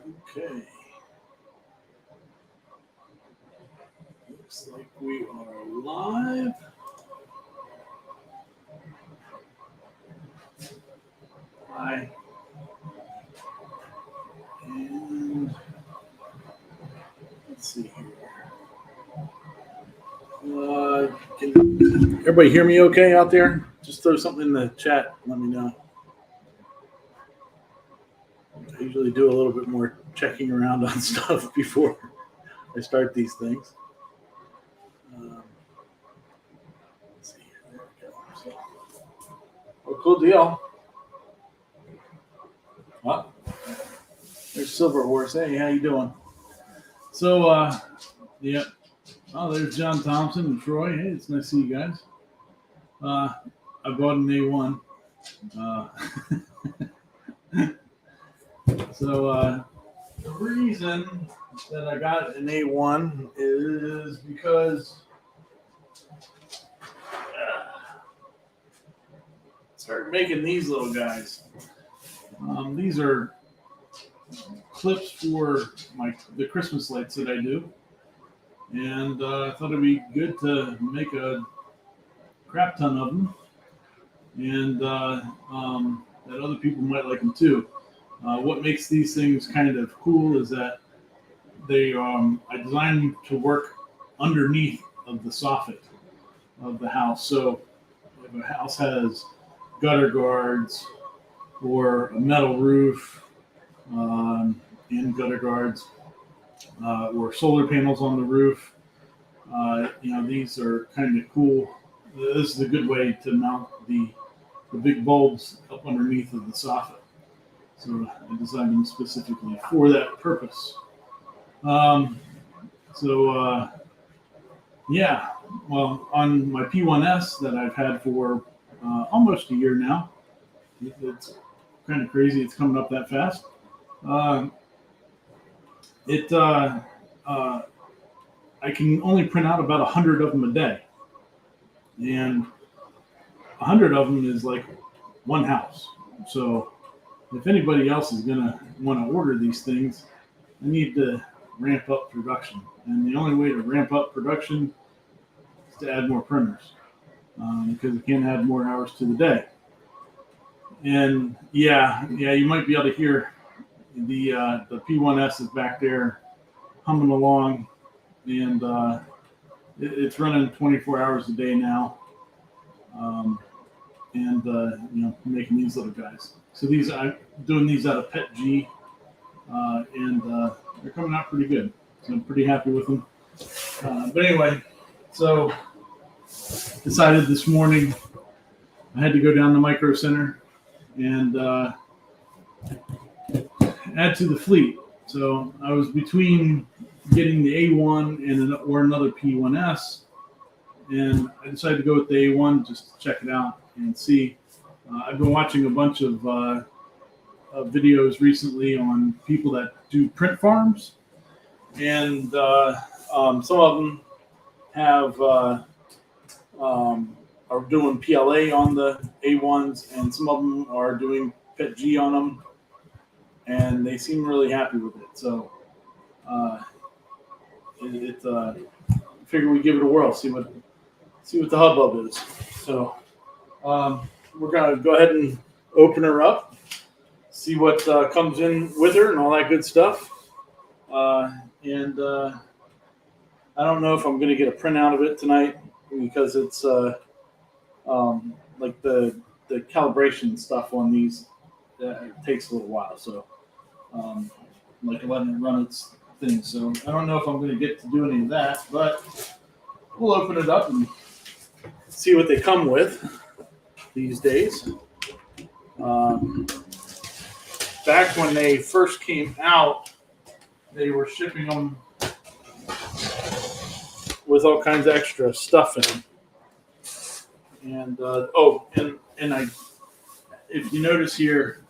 Okay. Looks like we are live. Hi. And let's see here. Can everybody hear me okay out there? Just throw something in the chat. Let me know. I usually do a little bit more checking around on stuff before I start these things. Let's see here. There we go. So, well, cool deal. Well, there's Silver Horse. Hey, how you doing? So, yeah. Oh, there's John Thompson and Troy. Hey, it's nice to see you guys. I bought an A1. So the reason that I got an A1 is because I started making these little guys. These are clips for the Christmas lights that I do. And I thought it'd be good to make a crap ton of them, and that other people might like them too. What makes these things kind of cool is that they I designed them to work underneath of the soffit of the house. So if a house has gutter guards or a metal roof and gutter guards, or solar panels on the roof, these are kind of cool. This is a good way to mount the big bulbs up underneath of the soffit. So I designed them specifically for that purpose. Yeah, well, on my P1S that I've had for almost a year now, it's kind of crazy it's coming up that fast. I can only print out about 100 of them a day. And 100 of them is like one house. So if anybody else is going to want to order these things, I need to ramp up production. And the only way to ramp up production is to add more printers, because I can't add more hours to the day. And yeah, you might be able to hear the P1S is back there humming along, and it's running 24 hours a day now, making these little guys. So I'm doing these out of PET G, and they're coming out pretty good. So I'm pretty happy with them. But anyway, so decided this morning I had to go down to Micro Center and add to the fleet. So I was between getting the A1 or another P1S, and I decided to go with the A1 just to check it out and see. I've been watching a bunch of videos recently on people that do print farms, and some of them have are doing PLA on the A1s, and some of them are doing PET G on them, and they seem really happy with it. So figure we give it a whirl, see what the hubbub is. So we're gonna go ahead and open her up, see what comes in with her and all that good stuff. And I don't know if I'm gonna get a printout of it tonight, because it's like the calibration stuff on these it takes a little while. So like letting it run its thing. So I don't know if I'm going to get to do any of that, but we'll open it up and see what they come with these days. Back when they first came out, they were shipping them with all kinds of extra stuff in them. And if you notice here,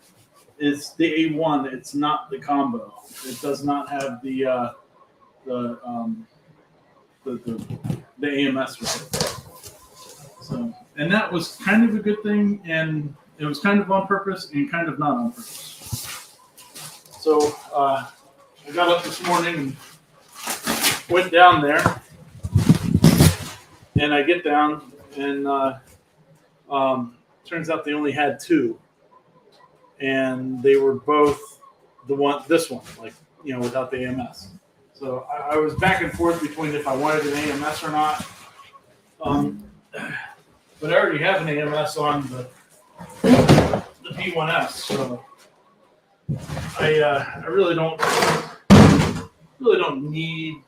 it's the A1. It's not the combo. It does not have the AMS with it. So, and that was kind of a good thing, and it was kind of on purpose and kind of not on purpose. So I got up this morning and went down there, and I get down, and turns out they only had two, and they were both this one, like, without the AMS. So I was back and forth between if I wanted an AMS or not. But I already have an AMS on the P1S, so I really don't need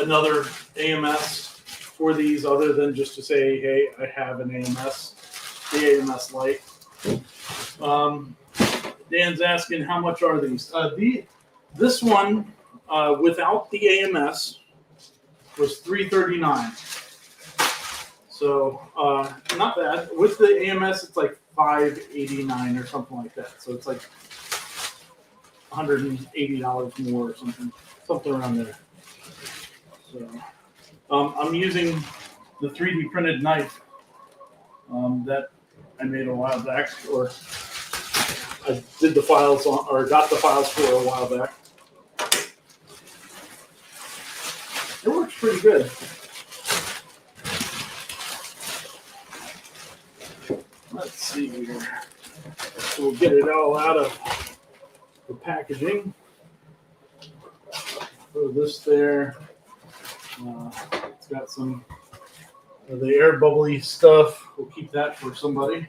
another AMS for these, other than just to say, hey, I have an AMS, the AMS Lite. Dan's asking, how much are these? This one without the AMS was $339. So not bad. With the AMS, it's like $589 or something like that. So it's like $180 more or something around there. So I'm using the 3D printed knife that I made a while back, or I did the files on, or got the files for a while back. It works pretty good. Let's see here. So we'll get it all out of the packaging. Throw this there. It's got some of the air bubbly stuff. We'll keep that for somebody.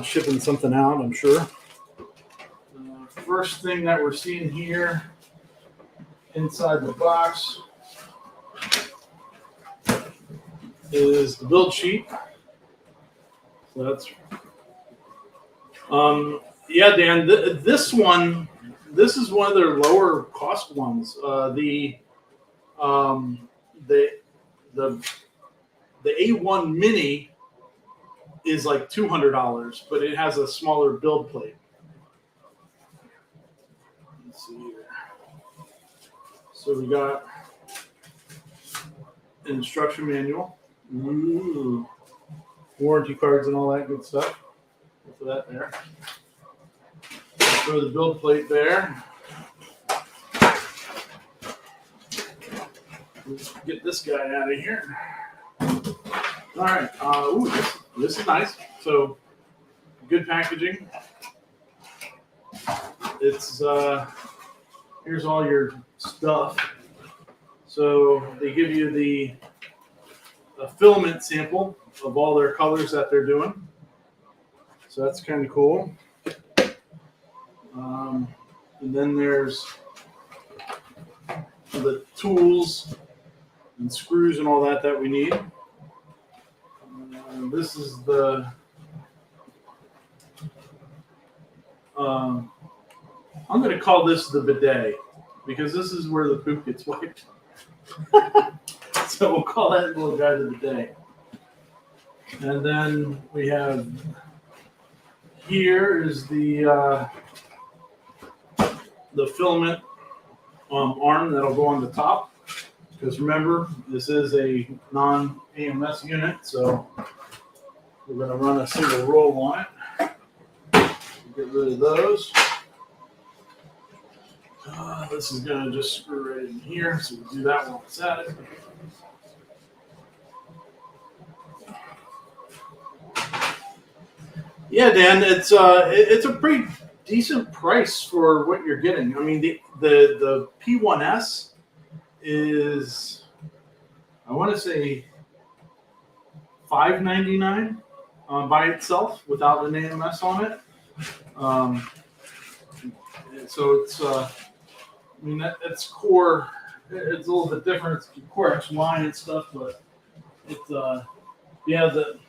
Shipping something out, I'm sure. First thing that we're seeing here inside the box is the build sheet. So that's, yeah, Dan, this is one of their lower cost ones. The A1 Mini is like $200, but it has a smaller build plate. Let's see here. So we got an instruction manual. Ooh. Warranty cards and all that good stuff. Look for that there. Throw the build plate there. Let's get this guy out of here. All right. Ooh, this is nice. So, good packaging. It's here's all your stuff. So they give you the filament sample of all their colors that they're doing. So that's kind of cool. And then there's the tools and screws and all that we need. This is the I'm going to call this the bidet, because this is where the poop gets wiped. So we'll call that little guy the bidet. And then we have, here is the filament arm that'll go on the top. Because remember, this is a non-AMS unit, so we're going to run a single roll on it. Get rid of those. This is going to just screw right in here, so we'll do that while it's at it. Yeah, Dan, it's a pretty decent price for what you're getting. I mean, the P1S is, I want to say, $599 by itself without an AMS on it. So it's, I mean, that's core. It's a little bit different. It's core X line and stuff, but it's, yeah, the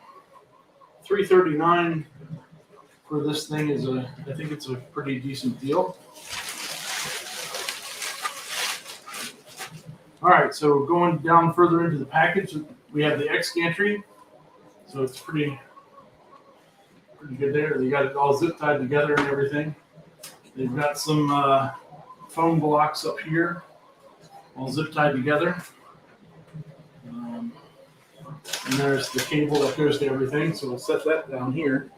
$339 for this thing is I think it's a pretty decent deal. All right, so going down further into the package, we have the X gantry. So it's pretty good there. They got it all zip tied together and everything. They've got some foam blocks up here, all zip tied together. And there's the cable that goes to everything. So we'll set that down here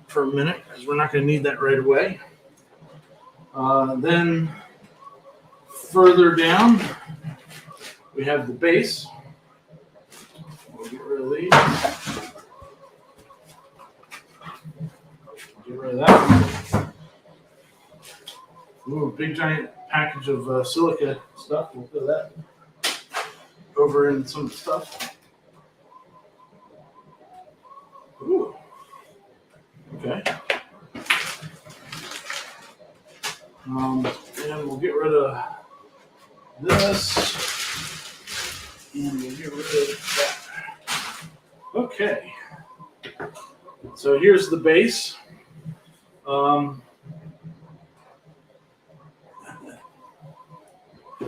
for a minute because we're not going to need that right away. Then further down, we have the base. We'll get rid of these. Get rid of that. Ooh, big giant package of silica stuff. We'll put that over in some stuff. Ooh. Okay. And we'll get rid of this. And we'll get rid of that. Okay. So here's the base.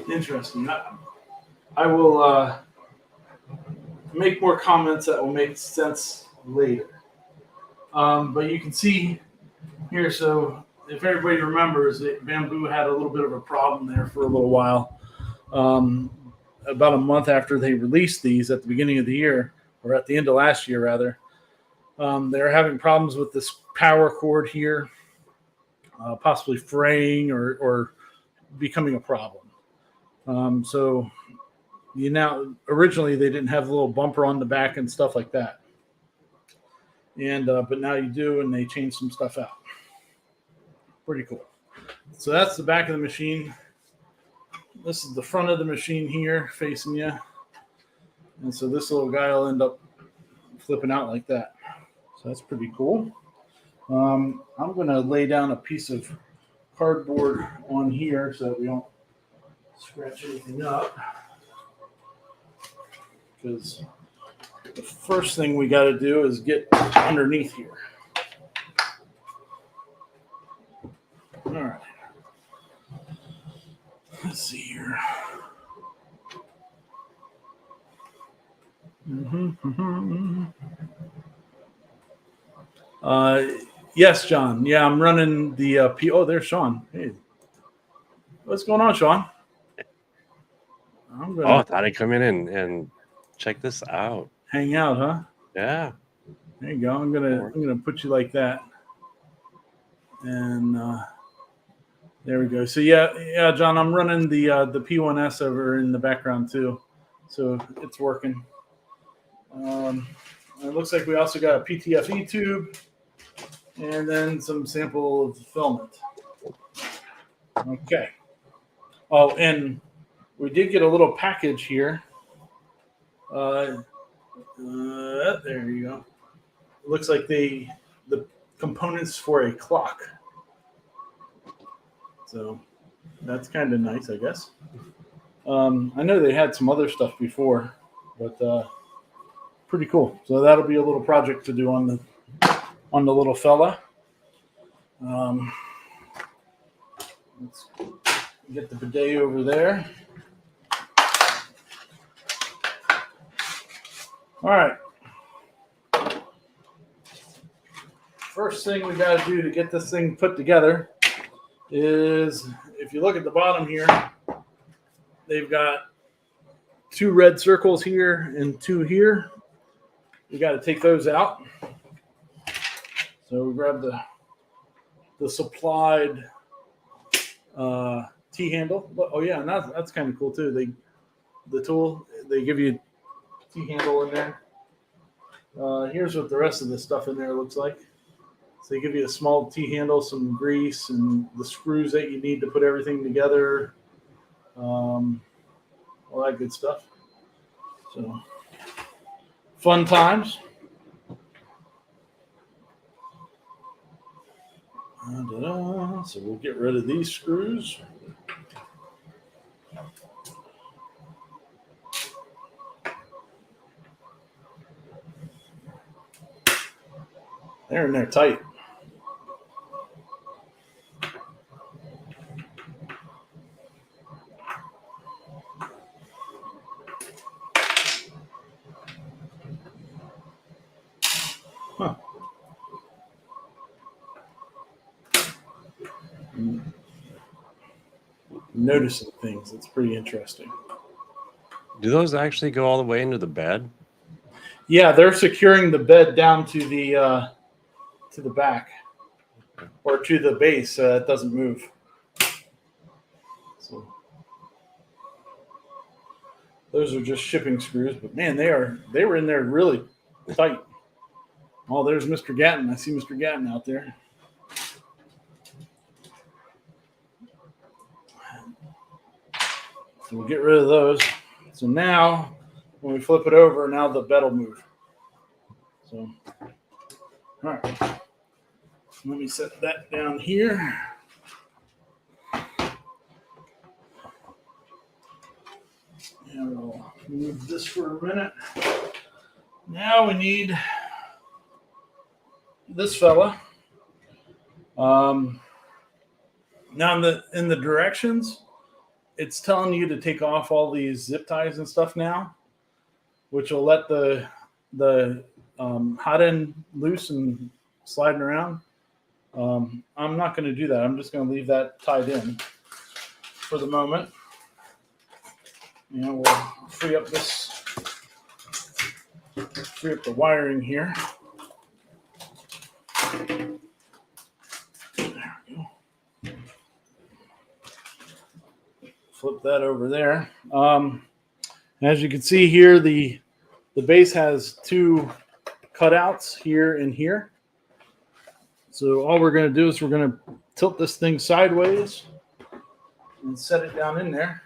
Interesting. I will make more comments that will make sense later. But you can see here, so if everybody remembers, that Bambu had a little bit of a problem there for a little while. About a month after they released these at the beginning of the year, or at the end of last year, rather, they were having problems with this power cord here, possibly fraying or becoming a problem. So originally they didn't have a little bumper on the back and stuff like that. And but now you do, and they changed some stuff out. Pretty cool. So that's the back of the machine. This is the front of the machine here facing you. And so this little guy will end up flipping out like that. So that's pretty cool. I'm going to lay down a piece of cardboard on here so that we don't scratch anything up. Because the first thing we got to do is get underneath here. All right. Let's see here. Yes, John. Yeah, I'm running the P. Oh, there's Sean. Hey, what's going on, Sean? I thought I'd come in and check this out. Hang out, huh? Yeah. There you go. I'm gonna put you like that, and there we go. So yeah, John, I'm running the P1S over in the background too, so it's working. It looks like we also got a PTFE tube, and then some sample of filament. Okay. Oh, and we did get a little package here. There you go. It looks like the components for a clock. So that's kind of nice, I guess. I know they had some other stuff before, but pretty cool. So that'll be a little project to do on the little fella. Let's get the bidet over there. All right. First thing we got to do to get this thing put together is, if you look at the bottom here, they've got 2 red circles here and 2 here. We got to take those out. So we grab the supplied T-handle. Oh yeah, and that's kind of cool too. The tool, they give you a T-handle in there. Here's what the rest of the stuff in there looks like. So they give you a small T-handle, some grease, and the screws that you need to put everything together. All that good stuff. So fun times. So we'll get rid of these screws. They're in there tight. Huh. Noticing things. It's pretty interesting. Do those actually go all the way into the bed? Yeah, they're securing the bed down to the back or to the base. It doesn't move. Those are just shipping screws, but man, they were in there really tight. Oh, there's Mr. Gatton. I see Mr. Gatton out there. So we'll get rid of those. So now, when we flip it over, now the bed will move. So, all right. Let me set that down here. And we'll move this for a minute. Now we need this fella. Now in the directions, it's telling you to take off all these zip ties and stuff now, which will let the hot end loose and sliding around. I'm not going to do that. I'm just going to leave that tied in for the moment. We'll free up the wiring here. There we go. Flip that over there. As you can see here, the base has two cutouts here and here. So all we're going to do is we're going to tilt this thing sideways and set it down in there.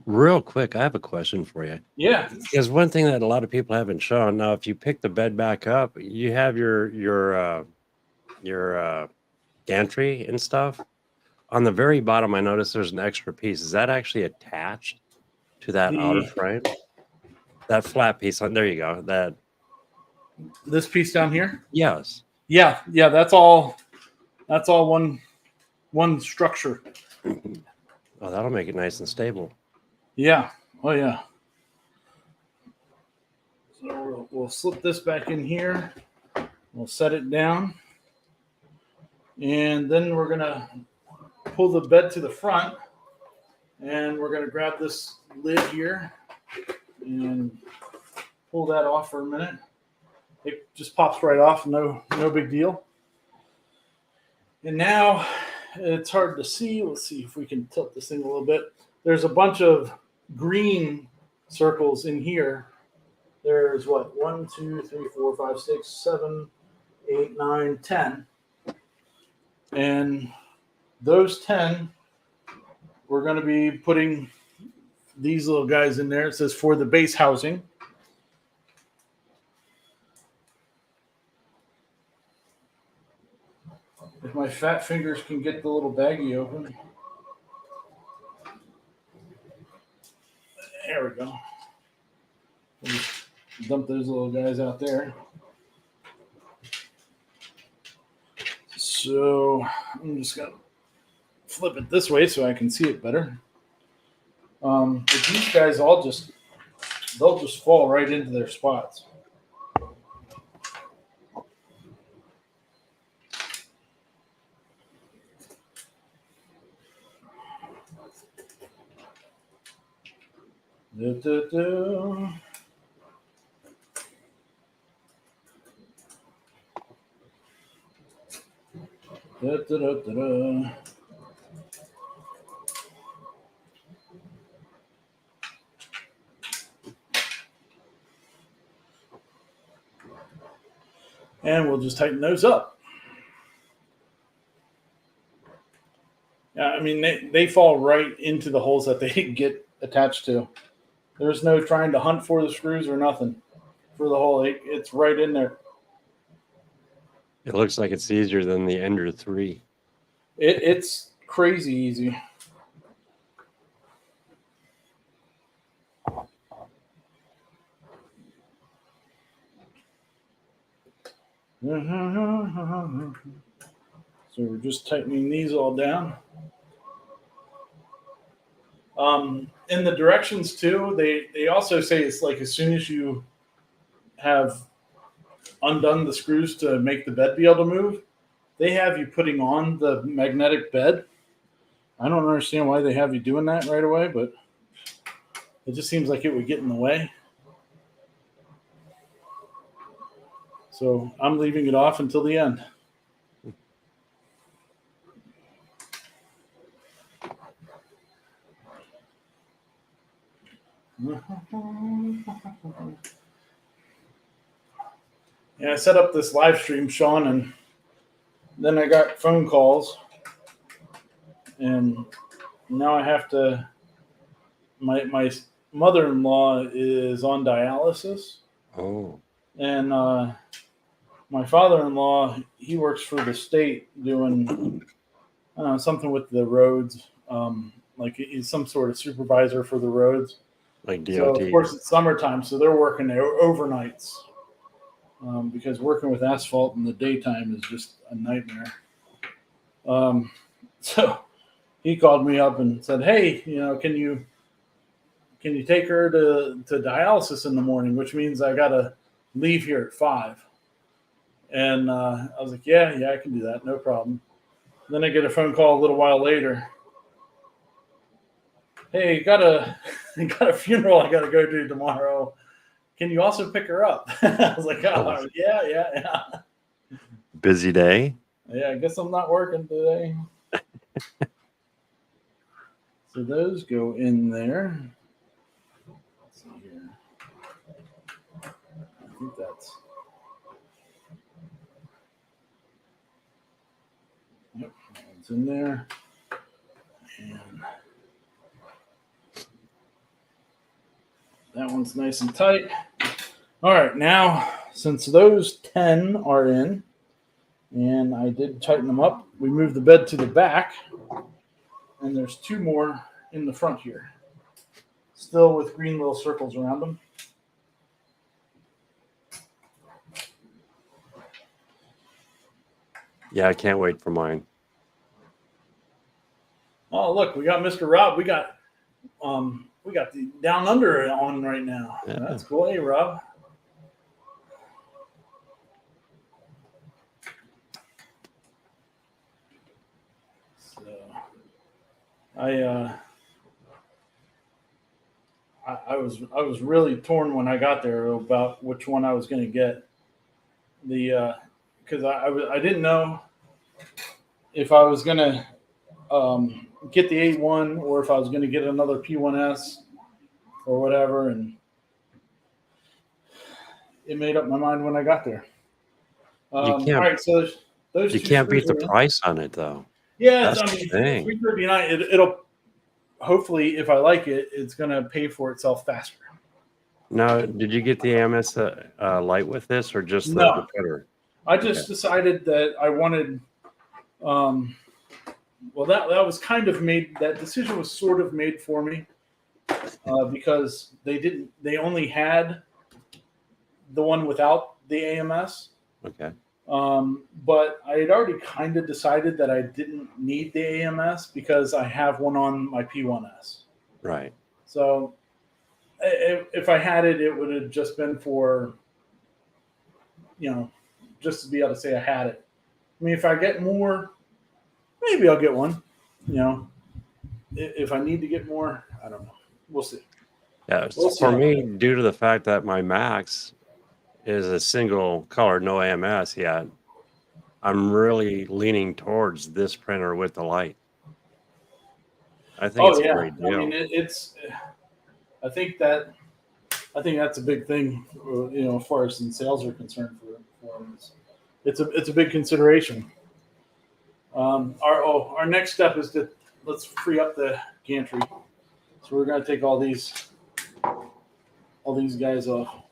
Real quick, I have a question for you. Yeah. Because one thing that a lot of people haven't shown, now if you pick the bed back up, you have your gantry and stuff. On the very bottom, I noticed there's an extra piece. Is that actually attached to that outer frame? That flat piece. There you go. This piece down here? Yes. Yeah. That's all one structure. Oh, that'll make it nice and stable. Yeah. Oh, yeah. So we'll slip this back in here. We'll set it down. And then we're going to pull the bed to the front. And we're going to grab this lid here and pull that off for a minute. It just pops right off. No big deal. And now it's hard to see. Let's see if we can tilt this thing a little bit. There's a bunch of green circles in here. There's what? 1, 2, 3, 4, 5, 6, 7, 8, 9, 10. And those 10, we're going to be putting these little guys in there. It says for the base housing. If my fat fingers can get the little baggie open. There we go. We'll just dump those little guys out there. So I'm just going to flip it this way so I can see it better. But these guys they'll just fall right into their spots. And we'll just tighten those up. Yeah, I mean, they fall right into the holes that they get attached to. There's no trying to hunt for the screws or nothing for the hole. It's right in there. It looks like it's easier than the Ender 3. It's crazy easy. So we're just tightening these all down. In the directions too, they also say it's like as soon as you have undone the screws to make the bed be able to move, they have you putting on the magnetic bed. I don't understand why they have you doing that right away, but it just seems like it would get in the way. So I'm leaving it off until the end. Yeah, I set up this live stream, Sean, and then I got phone calls, and now I have to. My mother-in-law is on dialysis, Oh, and my father-in-law, he works for the state doing something with the roads. Like he's some sort of supervisor for the roads. like So DOT. of course it's summertime, so they're working overnights because working with asphalt in the daytime is just a nightmare. Um, so he called me up and said, "Hey, can you take her to dialysis in the morning?" Which means I gotta leave here at 5. And I was like, "Yeah, I can do that, no problem." And then I get a phone call a little while later. "Hey, got a funeral I gotta go to tomorrow. Can you also pick her up?" I was like, Oh, "Oh, yeah. busy day. Yeah, I guess I'm not working today." So those go in there. Let's see here. I think that's. Yep, that one's in there. And that one's nice and tight. All right, now since those 10 are in, and I did tighten them up, we move the bed to the back, and there's 2 more in the front here, still with green little circles around them. Yeah, I can't wait for mine. Oh, look, we got Mr. Rob. We got the Down Under on right now. Yeah. That's cool. Hey, Rob. So I was really torn when I got there about which one I was going to get. Because I didn't know if I was going to get the A1 or if I was going to get another P1S or whatever, and it made up my mind when I got there. All right, so those You 2 can't screws beat the are in. price on it though. Yeah, That's I the mean, thing. $339. It'll hopefully, if I like it, it's going to pay for itself faster. Now, did you get the AMS light with this, or just the No, putter? I just decided that I wanted. Well, that was kind of made. That decision was sort of made for me because they only had the one without the AMS. Okay. But I had already kind of decided that I didn't need the AMS because I have one on my P1S. Right. So if I had it, it would have just been for, just to be able to say I had it. I mean, if I get more, maybe I'll get one. If I need to get more, I don't know. We'll see. Yeah. We'll see. For me, due to the fact that my Max is a single color, no AMS yet, I'm really leaning towards this printer with the light. I think it's a great deal. I mean, I think that's a big thing. As far as sales are concerned for them. It's a big consideration. Our next step is let's free up the gantry. So we're going to take all these guys off.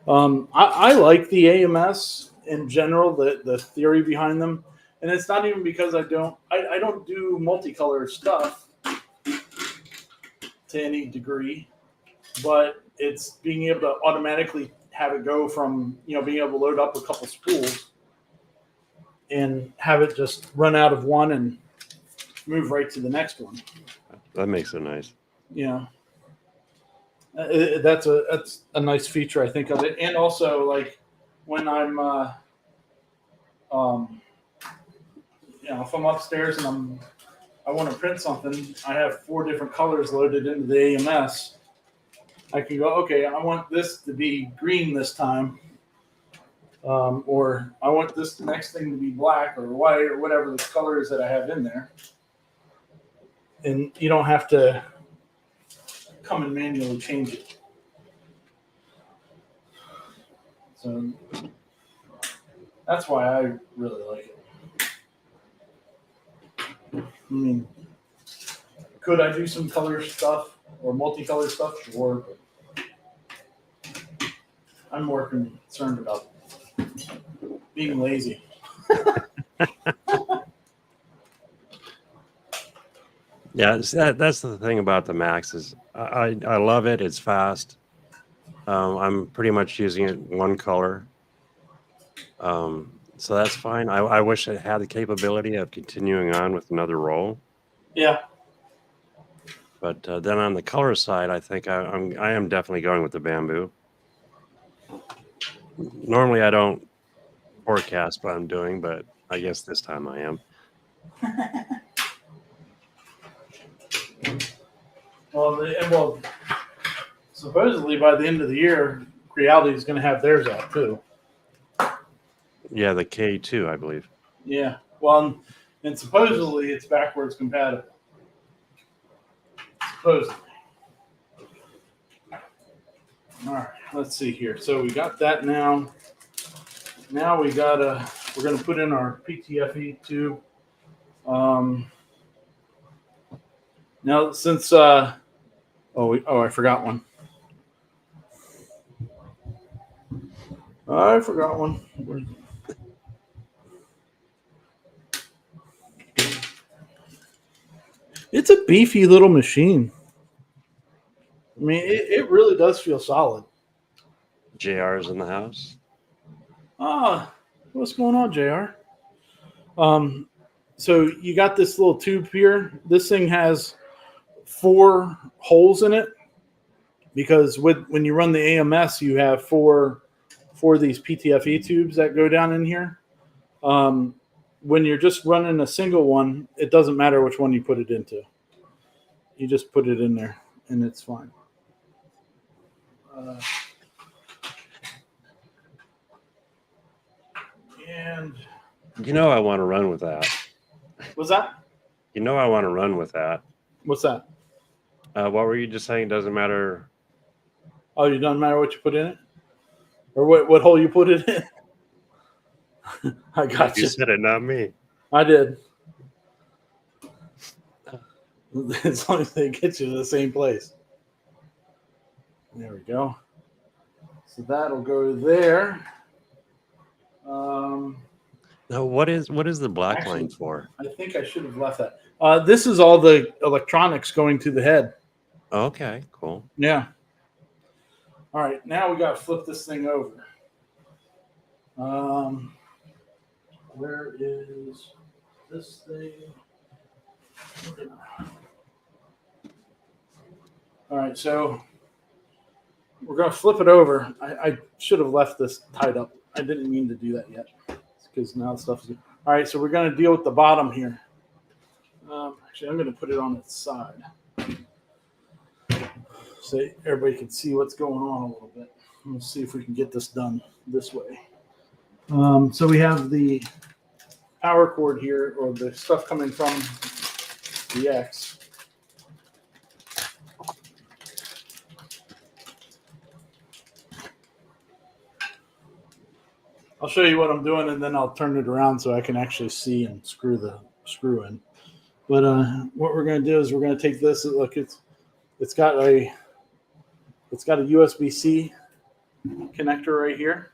I like the AMS in general, the theory behind them, and it's not even because I don't do multicolor stuff to any degree, but it's being able to automatically have it go from being able to load up a couple spools and have it just run out of one and move right to the next one. That makes it nice. That's a nice feature, I think, of it. And also, like when I'm if I'm upstairs and I want to print something, I have 4 different colors loaded into the AMS. I can go, okay, I want this to be green this time, or I want this next thing to be black or white or whatever the color is that I have in there. and you don't have to come and manually change it. So that's why I really like it. I mean, could I do some color stuff or multicolor stuff? Sure. But I'm more concerned about being lazy. Yeah, that's the thing about the Max is I love it. It's fast. I'm pretty much using it one color. So that's fine. I wish it had the capability of continuing on with another roll. Yeah. But then on the color side, I think I am definitely going with the Bambu. Normally, I don't forecast what I'm doing, but I guess this time I am. Well, supposedly by the end of the year, Reality is going to have theirs out too. Yeah, the K2, I believe. Yeah. Well, and supposedly it's backwards compatible. Supposedly. All right. Let's see here. So we got that now. Now we're going to put in our PTFE tube. Now since I forgot one. I forgot one. It's a beefy little machine. I mean, it really does feel solid. JR's in the house. What's going on, JR? So you got this little tube here. This thing has 4 holes in it because when you run the AMS, you have four of these PTFE tubes that go down in here. When you're just running a single one, it doesn't matter which one you put it into. You just put it in there, and it's fine. And I want to run with that. what's that? I want to run with that. What's that? What were you just saying? Doesn't matter. Oh, it doesn't matter what you put in it, or what hole you put it in. I got you. You said it, not me. I did. As long as they get you to the same place. There we go. So that'll go there. Now, what is the black line for? I think I should have left that. This is all the electronics going to the head. Okay, cool. Yeah. All right, now we got to flip this thing over. Where is this thing? All right, so we're going to flip it over. I should have left this tied up. I didn't mean to do that yet because now the stuff is. All right, so we're going to deal with the bottom here. Actually, I'm going to put it on its side so everybody can see what's going on a little bit. Let's see if we can get this done this way. So we have the power cord here, or the stuff coming from the X. I'll show you what I'm doing, and then I'll turn it around so I can actually see and screw the screw in. But what we're going to do is we're going to take this. Look, it's got a USB-C connector right here,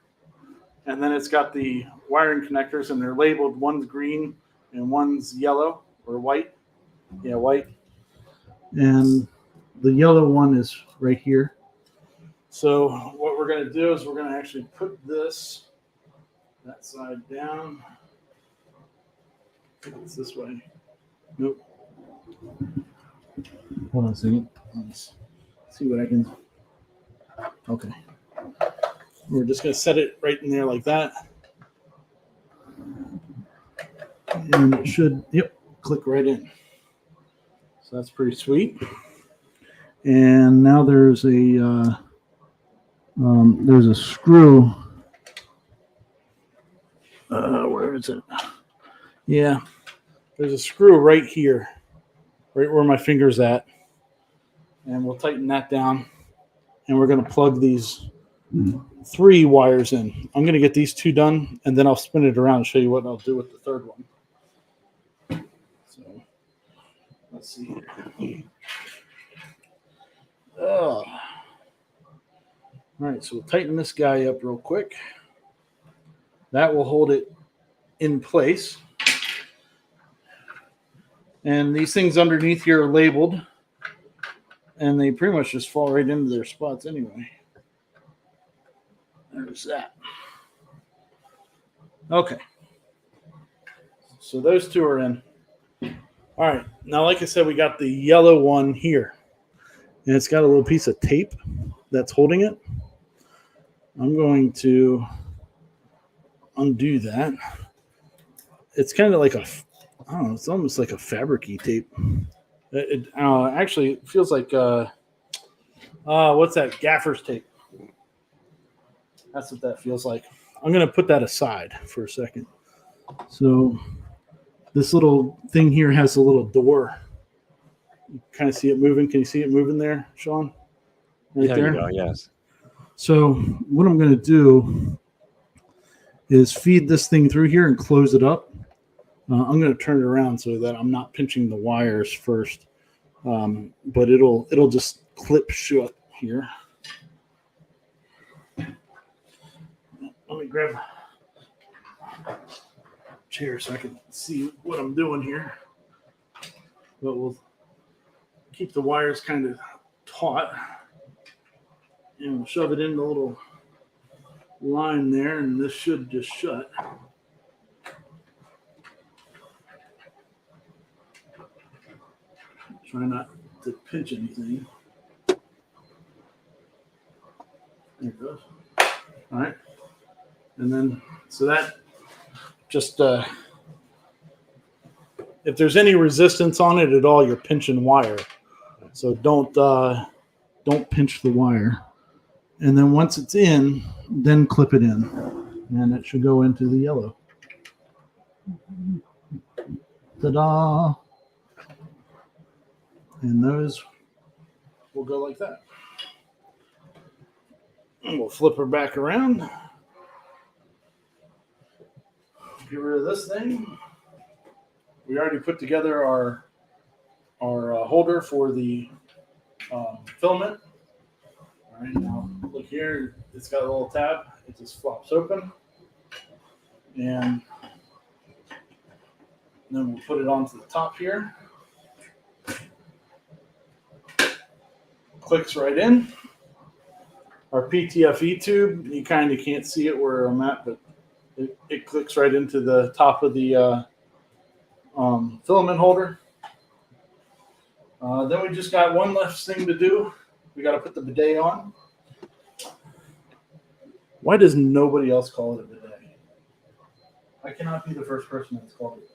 and then it's got the wiring connectors, and they're labeled. One's green and one's yellow or white. Yeah, white. And the yellow one is right here. So what we're going to do is we're going to actually put that side down. I think it's this way. Nope. Hold on a second. Let's see what I can. Okay. We're just going to set it right in there like that. And it should, click right in. So that's pretty sweet. And now there's a screw. Where is it? Yeah. There's a screw right here. right where my finger's at. And we'll tighten that down. And we're going to plug these 3 wires in. I'm going to get these 2 done, and then I'll spin it around and show you what I'll do with the 3rd one. So let's see here. All right, so we'll tighten this guy up real quick. That will hold it in place. And these things underneath here are labeled, and they pretty much just fall right into their spots anyway. There's that. Okay. So those 2 are in. All right. Now, like I said, we got the yellow one here. And it's got a little piece of tape that's holding it. I'm going to undo that. It's kind of like I don't know, it's almost like a fabric-y tape. Actually, it feels like, what's that? Gaffer's tape. That's what that feels like. I'm going to put that aside for a second. So this little thing here has a little door. You kind of see it moving. Can you see it moving there, Sean? Right There there? you go, yes. So what I'm going to do is feed this thing through here and close it up. I'm going to turn it around so that I'm not pinching the wires first, but it'll just clip shut here. Let me grab a chair so I can see what I'm doing here. But we'll keep the wires kind of taut, and we'll shove it in the little line there, and this should just shut. Try not to pinch anything. There it goes. All right. And then, so that just, if there's any resistance on it at all, you're pinching wire. So don't pinch the wire. And then once it's in, then clip it in. And it should go into the yellow. Ta-da! And those will go like that. And we'll flip her back around. Get rid of this thing. We already put together our holder for the filament. All right, now look here. It's got a little tab. It just flops open. And then we'll put it onto the top here. Clicks right in. Our PTFE tube, you kind of can't see it where I'm at, but it clicks right into the top of the filament holder. Then we just got one last thing to do. We got to put the bidet on. Why does nobody else call it a bidet? I cannot be the first person that's called it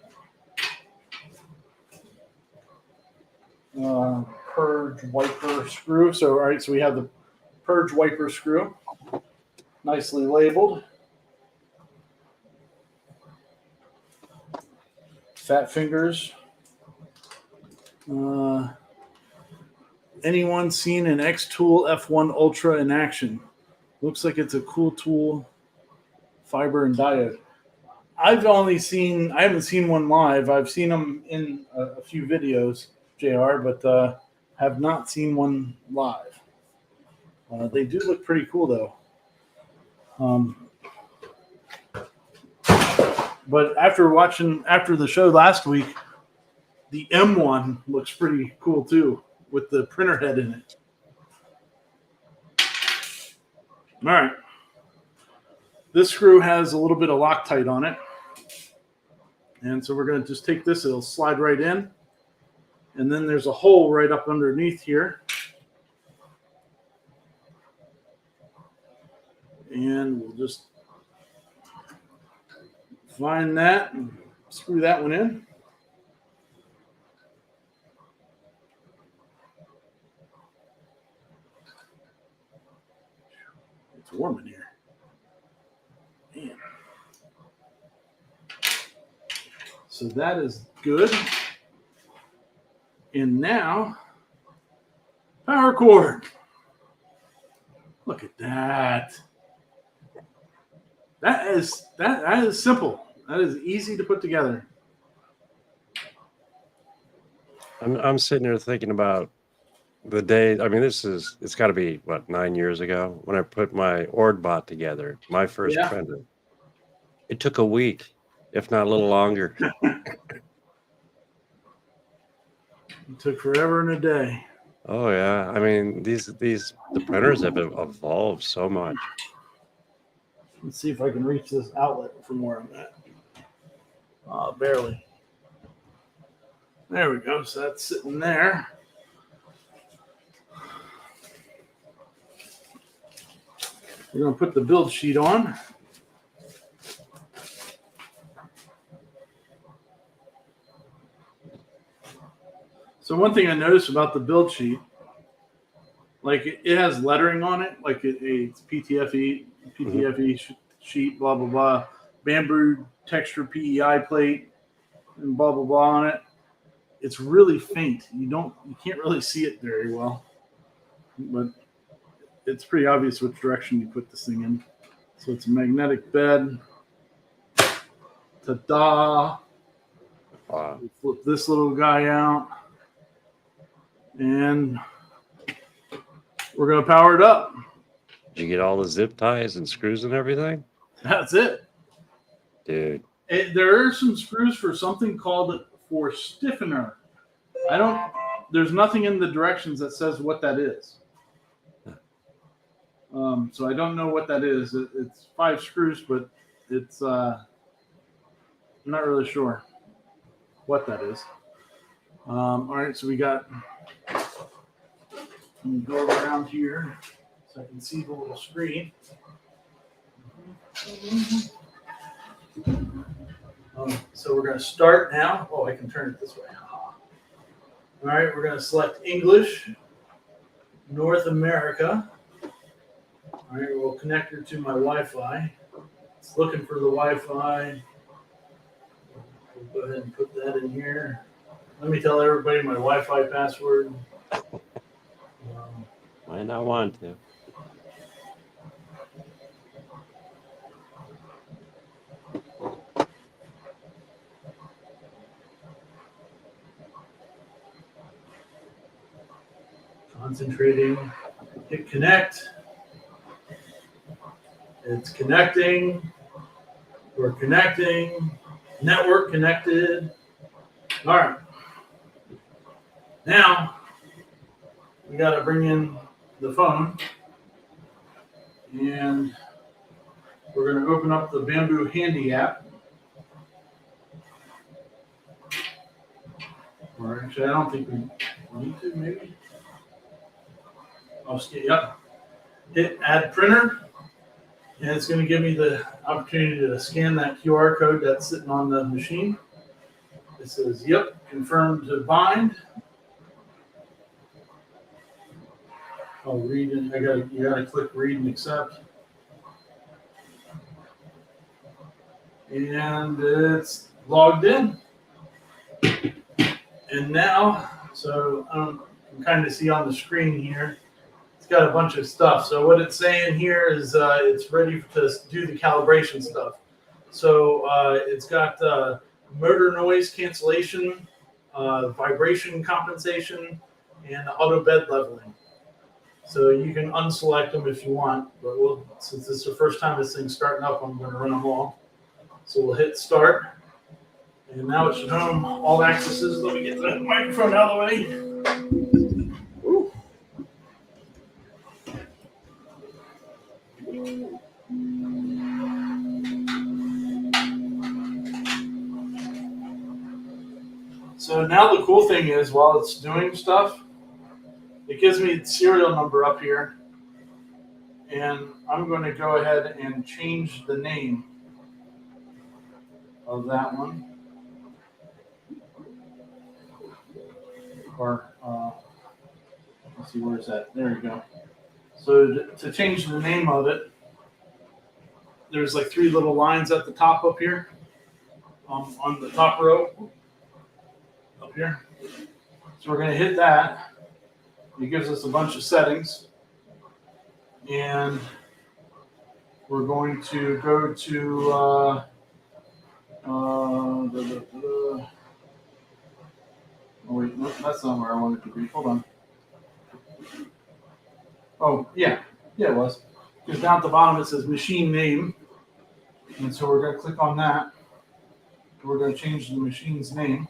that. Purge wiper screw. So, all right, so we have the purge wiper screw, nicely labeled. Fat fingers. Anyone seen an X-Tool F1 Ultra in action? Looks like it's a cool tool, fiber and diode. I haven't seen one live. I've seen them in a few videos, JR, but have not seen one live. They do look pretty cool, though. But after the show last week, the M1 looks pretty cool, too, with the printer head in it. All right. This screw has a little bit of Loctite on it. And so we're going to just take this. It'll slide right in. And then there's a hole right up underneath here. And we'll just find that and screw that one in. It's warm in here. Man. So that is good. And now, power cord. Look at that. That is simple. That is easy to put together. I'm sitting here thinking about the day. I mean, it's got to be what, 9 years ago when I put my OrdBot together, my first Yeah. printer. It took a week, if not a little longer. It took forever and a day. Oh yeah, I mean the printers have evolved so much. Let's see if I can reach this outlet from where I'm at. Barely. There we go. So that's sitting there. We're going to put the build sheet on. So one thing I noticed about the build sheet, like it has lettering on it, like it's PTFE sheet, blah, blah, blah, bamboo texture PEI plate, and blah, blah, blah on it. It's really faint. You can't really see it very well, but it's pretty obvious which direction you put this thing in. So it's a magnetic bed. Ta-da! Wow. We flip this little guy out, and we're gonna power it up. Did you get all the zip ties and screws and everything? That's it. Dude. There are some screws for something called for stiffener. There's nothing in the directions that says what that is. So I don't know what that is. It's 5 screws, but it's I'm not really sure what that is. All right, so we got. Let me go around here so I can see the little screen. So we're going to start now. Oh, I can turn it this way. All right, we're going to select English, North America. All right, we'll connect her to my Wi-Fi. It's looking for the Wi-Fi. We'll go ahead and put that in here. Let me tell everybody my Wi-Fi password. Might not want to. Concentrating. Hit connect. It's connecting. We're connecting. Network connected. All right. Now we got to bring in the phone, and we're going to open up the Bambu Handy app. Or actually, I don't think we need to, maybe. Yep. Hit add printer, and it's going to give me the opportunity to scan that QR code that's sitting on the machine. It says, yep, confirm to bind. I'll read it. You gotta click read and accept. And it's logged in. And now, so you can kind of see on the screen here, it's got a bunch of stuff. So what it's saying here is it's ready to do the calibration stuff. So it's got motor noise cancellation, vibration compensation, and auto bed leveling. So you can unselect them if you want, but since this is the first time this thing's starting up, I'm going to run them all. So we'll hit start, and now it should home all accesses. Let me get the microphone out of the way. Woo. So now the cool thing is, while it's doing stuff, it gives me the serial number up here, and I'm going to go ahead and change the name of that one. Or, let's see, where's that? There we go. So to change the name of it, there's like 3 little lines at the top up here, on the top row, up here. So we're going to hit that. It gives us a bunch of settings. And we're going to go to oh wait, no, that's not where I want it to be. Hold on. Oh, yeah. Yeah, it was. Because down at the bottom it says machine name. And so we're going to click on that. We're going to change the machine's name.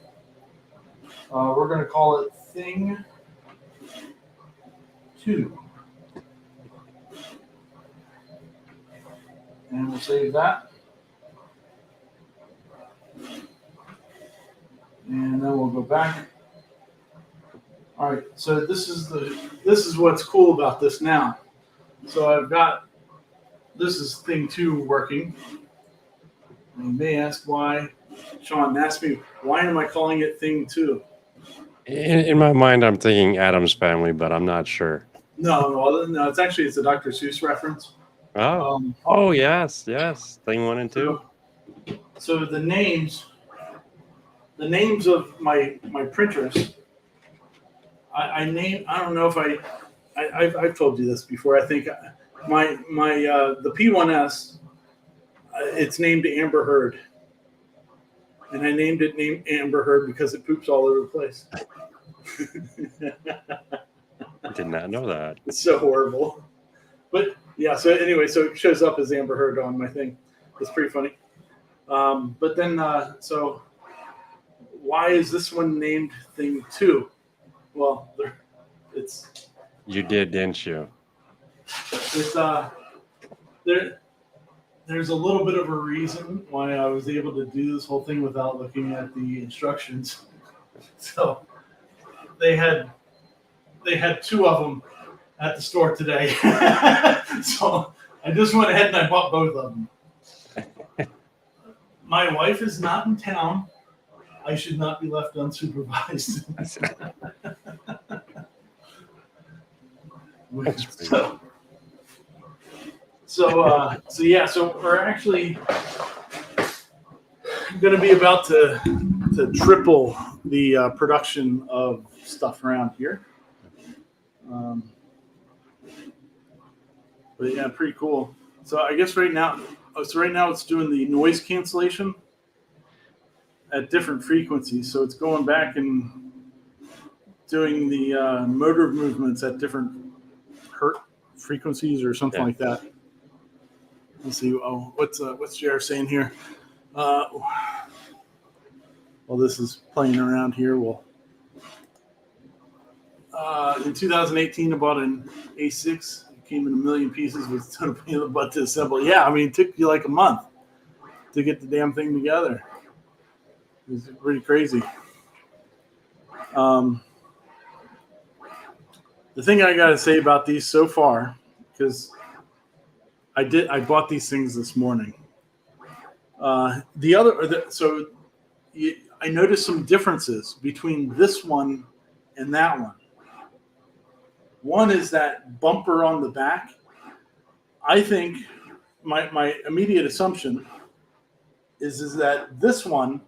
We're going to call it Thing 2. And we'll save that. And then we'll go back. All right, so this is what's cool about this now. So I've got, this is Thing 2 working. And you may ask why. Sean asked me, why am I calling it Thing 2? In my mind, I'm thinking Addams Family, but I'm not sure. No, it's actually, it's a Dr. Seuss reference. Oh, yes. Thing 1 and 2. So the names of my printers, I don't know if I've told you this before. I think the P1S, it's named Amber Heard, and I named it Amber Heard because it poops all over the place. I did not know that. It's so horrible. But yeah, so anyway, so it shows up as Amber Heard on my thing. It's pretty funny. But then, so why is this one named Thing 2? Well, it's... You did, didn't you? It's, there's a little bit of a reason why I was able to do this whole thing without looking at the instructions. So they had 2 of them at the store today. So I just went ahead and I bought both of them. My wife is not in town. I should not be left unsupervised. So yeah, so we're actually going to be about to triple the production of stuff around here. But yeah, pretty cool. So I guess right now it's doing the noise cancellation at different frequencies. So it's going back and doing the motor movements at different hertz frequencies or something like that. Let's see. Oh, what's JR saying here? Well, this is playing around here. Well, in 2018, I bought an A6. It came in a million pieces with a ton of pain in the butt to assemble. Yeah, I mean, it took you like a month to get the damn thing together. It was pretty crazy. The thing I got to say about these so far, because I bought these things this morning. I noticed some differences between this one and that one. One is that bumper on the back. I think my immediate assumption is that this one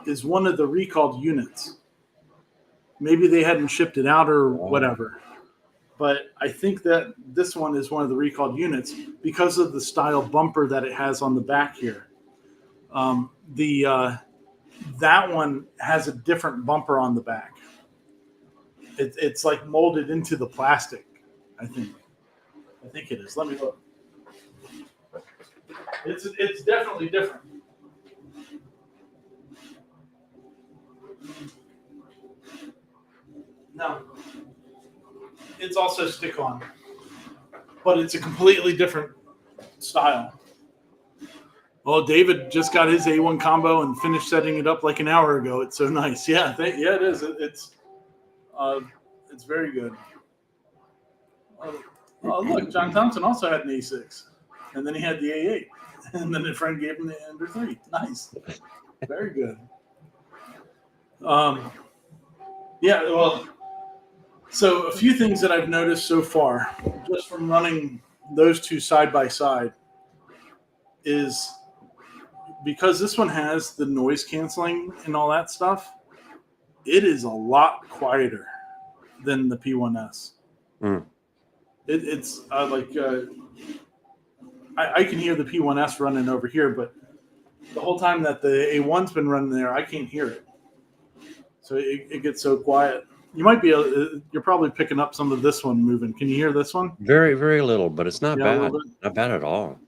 is one of the recalled units. Maybe they hadn't shipped it out or whatever. But I think that this one is one of the recalled units because of the style bumper that it has on the back here. That one has a different bumper on the back. It's like molded into the plastic, I think. I think it is. Let me look. It's definitely different. No. It's also stick-on, but it's a completely different style. Well, David just got his A1 combo and finished setting it up like an hour ago. It's so nice. Yeah, yeah, it is. It's very good. Oh, look, John Thompson also had an A6, and then he had the A8, and then a friend gave him the Ender 3. Nice, very good. Yeah, well. So a few things that I've noticed so far, just from running those two side by side, is because this one has the noise canceling and all that stuff, it is a lot quieter than the P1S. Mm. It's I can hear the P1S running over here, but the whole time that the A1's been running there, I can't hear it. So it gets so quiet. You might be you're probably picking up some of this one moving. Can you hear this one? Very, very little, but it's not Yeah, a little bad. bit. Not bad at all.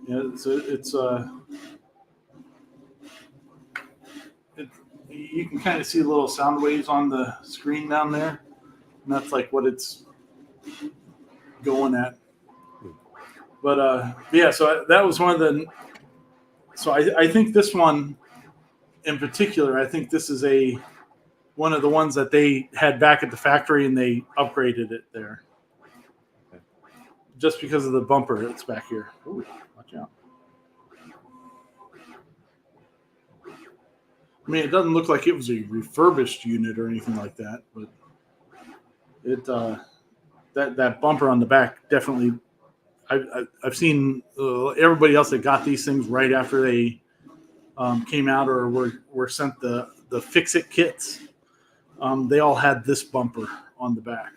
Yeah, you can kind of see little sound waves on the screen down there, and that's like what it's going at. But yeah, so that was one of the. So I think this one in particular, I think this is one of the ones that they had back at the factory and they upgraded it there. Just because of the bumper that's back here. Ooh, watch out. I mean, it doesn't look like it was a refurbished unit or anything like that, but it that bumper on the back definitely. I've seen everybody else that got these things right after they came out or were sent the fix-it kits. They all had this bumper on the back.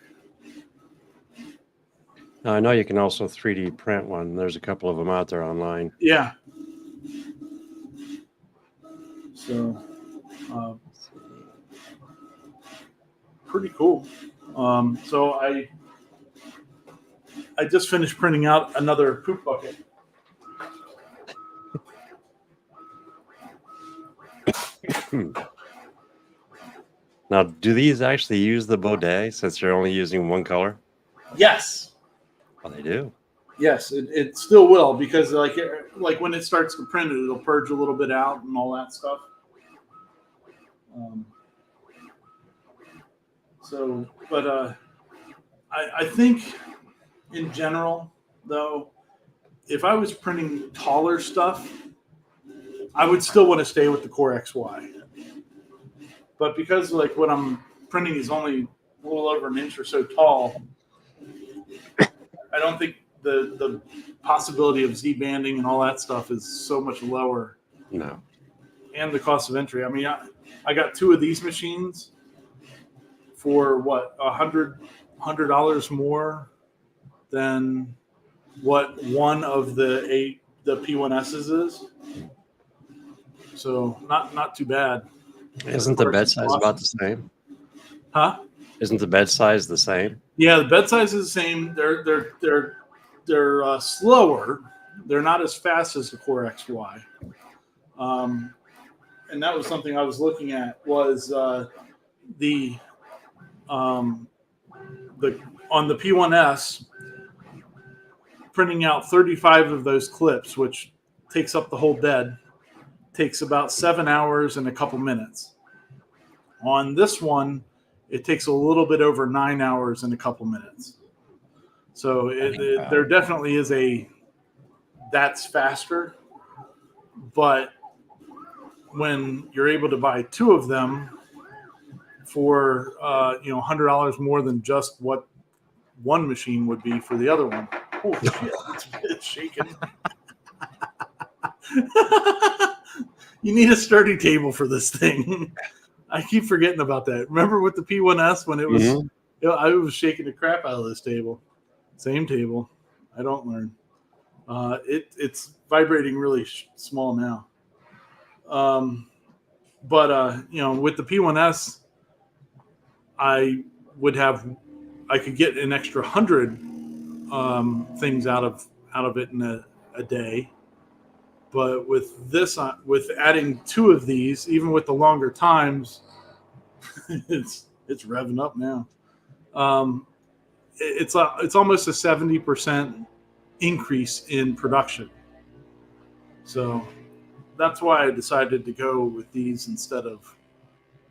Now, I know you can also 3D print one. There's a couple of them out there online. Yeah. So, pretty cool. So I just finished printing out another poop bucket. Now, do these actually use the bidet since you're only using one color? Yes. Oh, they do. Yes, it still will because like when it starts to print it, it'll purge a little bit out and all that stuff. But I think in general, though, if I was printing taller stuff, I would still want to stay with the Core XY. But because like what I'm printing is only a little over an inch or so tall, I don't think the possibility of Z-banding and all that stuff is so much lower. No. And the cost of entry. I mean, I got two of these machines for what, $100 more than what one of the P1S's is. So not too bad. Isn't the bed size about the same? Huh? Isn't the bed size the same? Yeah, the bed size is the same. They're slower. They're not as fast as the Core XY. And that was something I was looking at was the on the P1S printing out 35 of those clips, which takes up the whole bed, takes about 7 hours and a couple minutes. On this one, it takes a little bit over 9 hours and a couple minutes. So there definitely is that's faster, but when you're able to buy two of them for $100 more than just what one machine would be for the other one. Oh shit, it's shaking. You need a sturdy table for this thing. I keep forgetting about that. Remember with the P1S when it was, I was shaking the crap out of this table. Same table. I don't learn. It's vibrating really small now. But with the P1S, I could get an extra 100 things out of it in a day. But with this, with adding two of these, even with the longer times, it's revving up now. It's almost a 70% increase in production. So that's why I decided to go with these instead of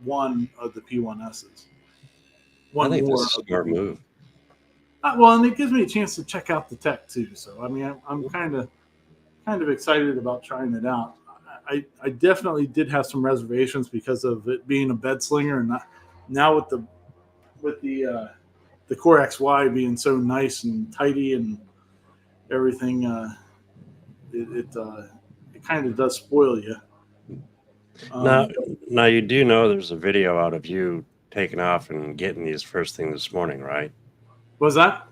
one of the P1S's. I think that's a smart move. Well, and it gives me a chance to check out the tech too. So I mean, I'm kind of excited about trying it out. I definitely did have some reservations because of it being a bed slinger, and now with the Core XY being so nice and tidy and everything, it kind of does spoil you. Now, Um, now you do know there's a video out of you taking off and getting these first thing this morning, right? was that?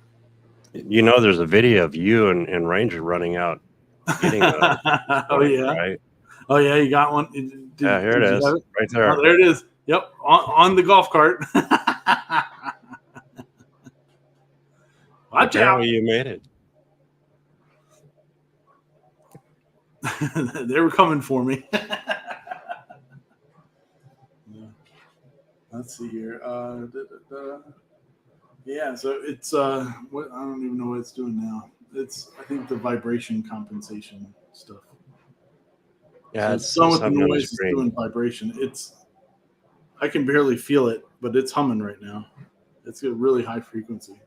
You know, there's a video of you and Ranger running out getting those this Oh morning, yeah. right? Oh yeah. You got one. Yeah, here it Did you is, have it? right Oh, there. there it is. Yep. On the golf cart. Watch out. Apparently, you made it. They were coming for me. Yeah. Let's see here. Yeah, so it's what I don't even know what it's doing now. It's I think the vibration compensation stuff. Yeah, So it it's done says with the something on the noise. It's screen. doing vibration. It's I can barely feel it, but it's humming right now. It's a really high frequency.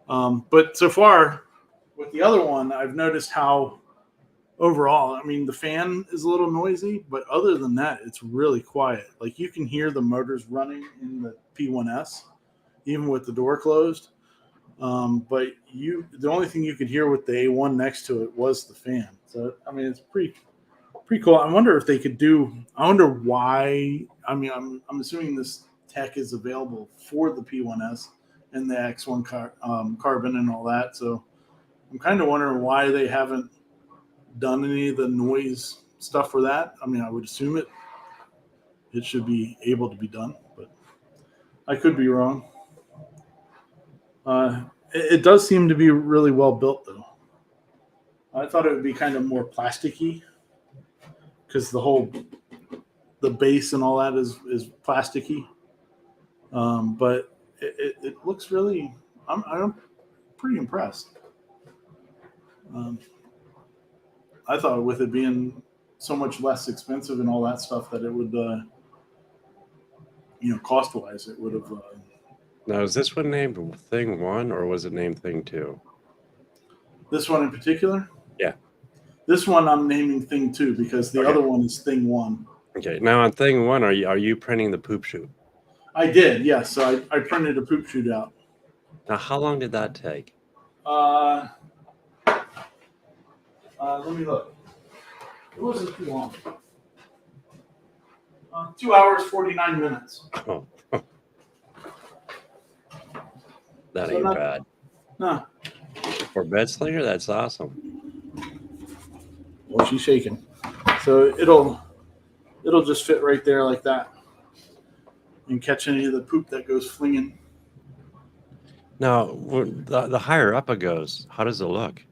But so far, with the other one, I've noticed how overall, I mean, the fan is a little noisy, but other than that, it's really quiet. Like you can hear the motors running in the P1S, even with the door closed. But the only thing you could hear with the A1 next to it was the fan. So I mean, it's pretty cool. I wonder if they could do. I wonder why. I mean, I'm assuming this tech is available for the P1S and the X1 carbon and all that. So I'm kind of wondering why they haven't done any of the noise stuff for that. I mean, I would assume it should be able to be done, but I could be wrong. It does seem to be really well built, though. I thought it would be kind of more plasticky because the base and all that is plasticky. But it looks really. I'm pretty impressed. Um, I thought with it being so much less expensive and all that stuff that it would, cost wise, it would have. Now, is this one named Thing 1 or was it named Thing 2? This one in particular. Yeah. This one I'm naming Thing 2 because the Okay. other one is Thing 1. Okay. Now on Thing 1, are you printing the poop chute? I did, yes. So I printed a poop chute out. Now, how long did that take? Uh, let me look. It wasn't too long. 2 hours 49 minutes. Oh, that So ain't not, bad. no. For bed slinger, that's awesome. Well, she's shaking, so it'll just fit right there like that, and catch any of the poop that goes flinging. Now, the higher up it goes, how does it look?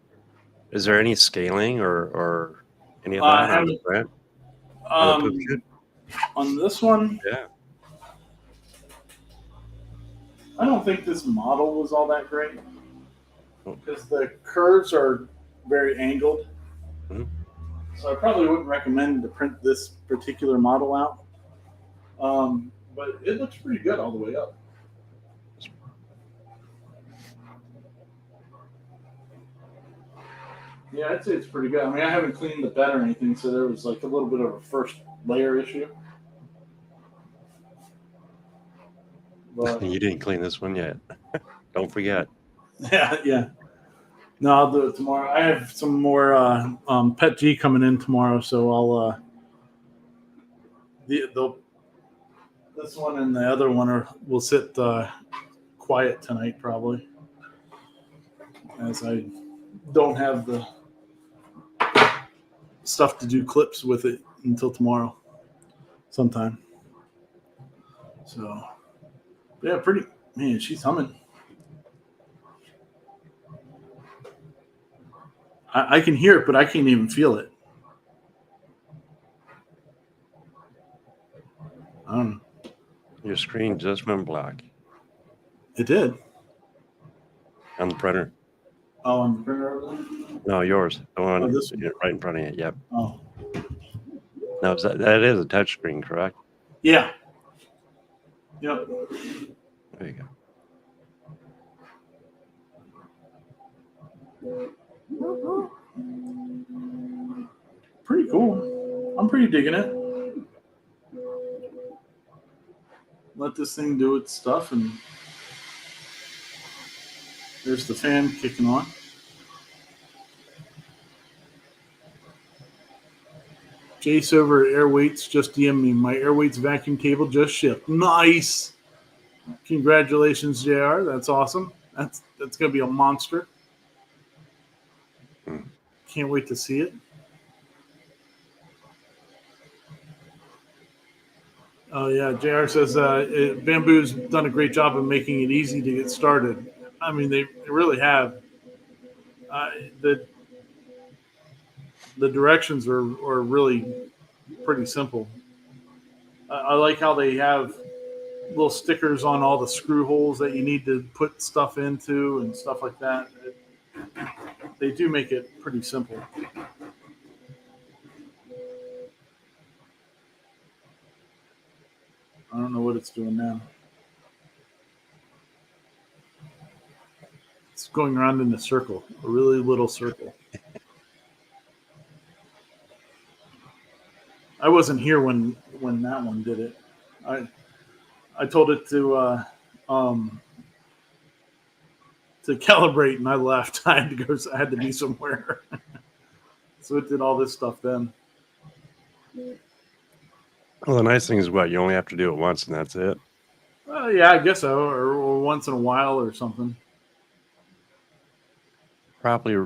Is there any scaling or any of I that on the haven't. print on the poop chute? On this one, Yeah. I don't think this model was all that great Oh. because the curves are very angled. Mhm. So I probably wouldn't recommend to print this particular model out. But it looks pretty good all the way up. Yeah, I'd say it's pretty good. I mean, I haven't cleaned the bed or anything, so there was like a little bit of a first layer issue. But You didn't clean this one yet. Don't forget. yeah. No, I'll do it tomorrow. I have some more Pet G coming in tomorrow, so I'll this one and the other one will sit quiet tonight probably, as I don't have the stuff to do clips with it until tomorrow sometime. So yeah, pretty man, she's humming. I can hear it, but I can't even feel it. I don't know. Your screen just went black It did. on the printer. Oh, on the printer over there? No, yours. The one Oh, this one. right in front of you. Yep. Oh, No, that is a touch screen, correct? yeah. Yep. There you go. Pretty cool. I'm pretty digging it. Let this thing do its stuff, and there's the fan kicking on. Jace over at Airweights just DM'd me. My Airweights vacuum table just shipped. Nice. Congratulations, JR. That's awesome. That's going to be a monster. Can't wait to see it. Oh, yeah. JR says Bambu's done a great job of making it easy to get started. I mean, they really have. The directions are really pretty simple. I like how they have little stickers on all the screw holes that you need to put stuff into and stuff like that. They do make it pretty simple. I don't know what it's doing now. It's going around in a circle, a really little circle. I wasn't here when that one did it. I told it to calibrate, and I left. I had to go. I had to be somewhere, so it did all this stuff then. Well, the nice thing is what? You only have to do it once, and that's it. Yeah, I guess so, or once in a while or something. Probably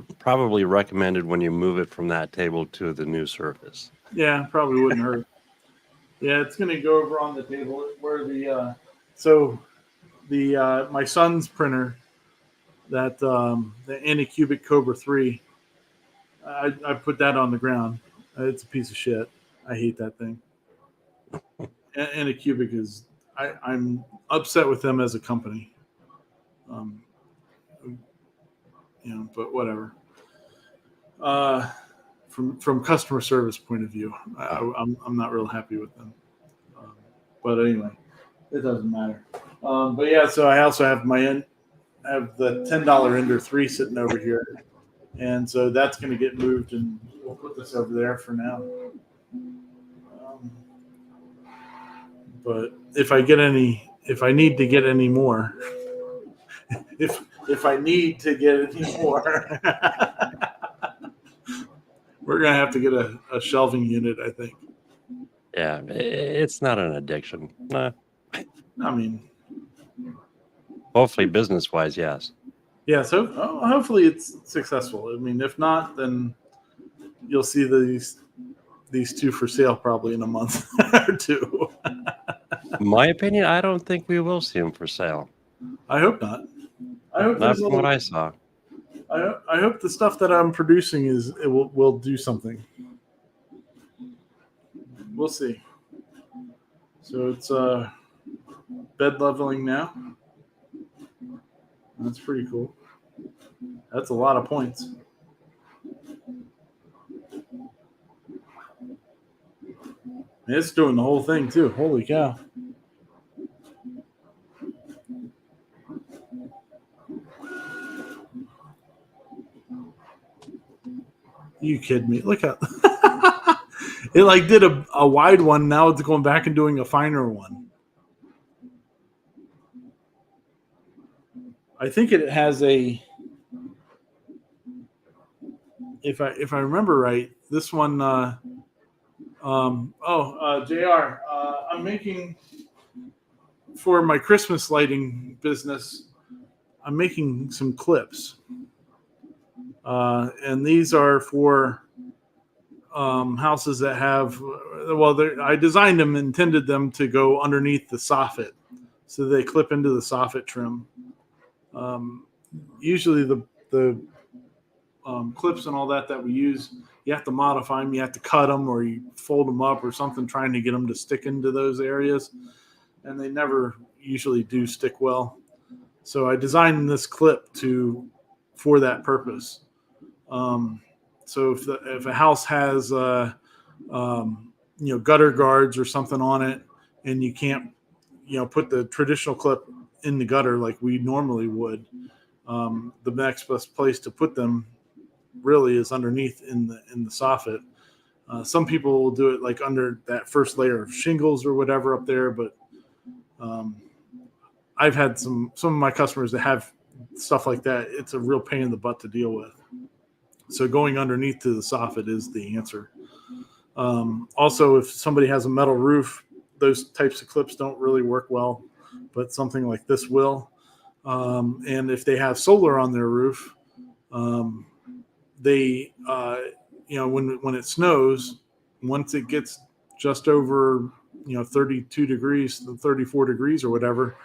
recommended when you move it from that table to the new surface. Yeah, probably wouldn't hurt. Yeah, it's going to go over on the table where the my son's printer, that the Anycubic Cobra 3, I put that on the ground. It's a piece of shit. I hate that thing. Anycubic is, I'm upset with them as a company. But whatever. From customer service point of view, I'm not real happy with them. But anyway, it doesn't matter. But yeah, so I also have the $10 Ender 3 sitting over here, and so that's going to get moved, and we'll put this over there for now. But if I need to get any more, if I need to get any more, we're gonna have to get a shelving unit, I think. Yeah, it's not an addiction. Nah. I mean, hopefully, business-wise, yes. Yeah, so hopefully it's successful. I mean, if not, then you'll see these two for sale probably in a month or two. In my opinion, I don't think we will see them for sale. I hope not. I hope not from what I saw. I hope the stuff that I'm producing will do something. We'll see. So it's bed leveling now. That's pretty cool. That's a lot of points. It's doing the whole thing too. Holy cow. You kidding me? Look how it like did a wide one. Now it's going back and doing a finer one. I think it has a. If I remember right, this one. JR, I'm making for my Christmas lighting business. I'm making some clips. And these are for houses that have, I designed them, intended them to go underneath the soffit. So they clip into the soffit trim. Usually the clips and all that we use, you have to modify them. You have to cut them or you fold them up or something, trying to get them to stick into those areas. And they never usually do stick well. So I designed this clip for that purpose. So if a house has gutter guards or something on it, and you can't put the traditional clip in the gutter like we normally would, the next best place to put them really is underneath in the soffit. Some people will do it like under that first layer of shingles or whatever up there, but I've had some of my customers that have stuff like that. It's a real pain in the butt to deal with. So going underneath to the soffit is the answer. Also, if somebody has a metal roof, those types of clips don't really work well, but something like this will. And if they have solar on their roof, they, when it snows, once it gets just over, 32 degrees, 34 degrees or whatever,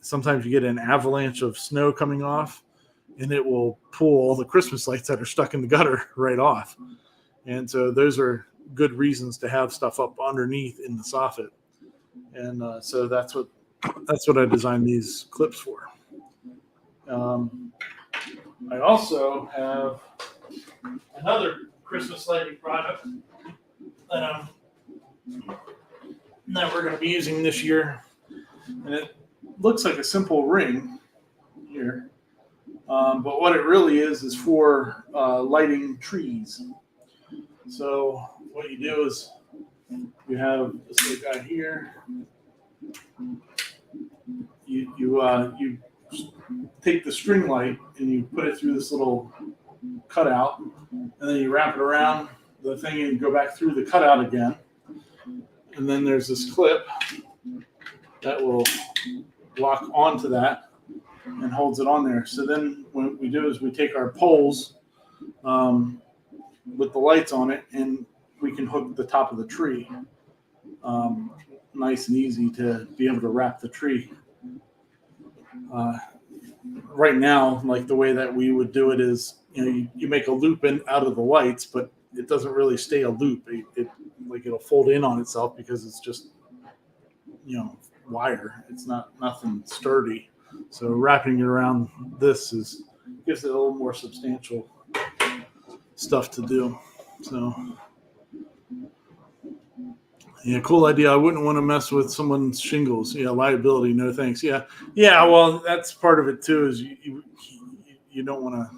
sometimes you get an avalanche of snow coming off, and it will pull all the Christmas lights that are stuck in the gutter right off. And so those are good reasons to have stuff up underneath in the soffit. And so that's what I designed these clips for. I also have another Christmas lighting product that we're going to be using this year, and it looks like a simple ring here, but what it really is for lighting trees. So what you do is you have this little guy here. You take the string light and you put it through this little cutout, and then you wrap it around the thing and go back through the cutout again. And then there's this clip that will lock onto that and holds it on there. So then what we do is we take our poles with the lights on it, and we can hook the top of the tree. Nice and easy to be able to wrap the tree. Right now, like the way that we would do it is, you make a loop out of the lights, but it doesn't really stay a loop. It'll fold in on itself because it's just, wire. It's nothing sturdy. So wrapping it around this gives it a little more substantial stuff to do. So yeah, cool idea. I wouldn't want to mess with someone's shingles. Yeah, liability, no thanks. Yeah. Well, that's part of it too. Is you don't want to.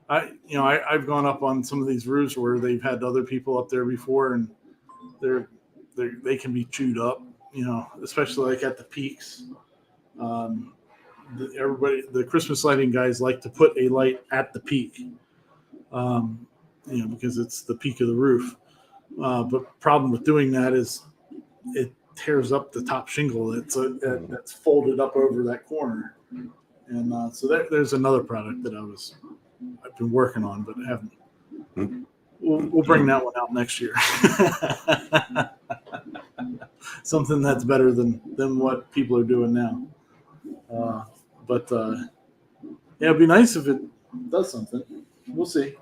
I've gone up on some of these roofs where they've had other people up there before, and they can be chewed up. Especially like at the peaks. The Christmas lighting guys like to put a light at the peak, because it's the peak of the roof. But problem with doing that is it tears up the top shingle that's folded up over that corner. And so there's another product that I've been working on, but haven't. We'll bring that one out next year. Something that's better than what people are doing now. But it'd be nice if it does something. We'll see.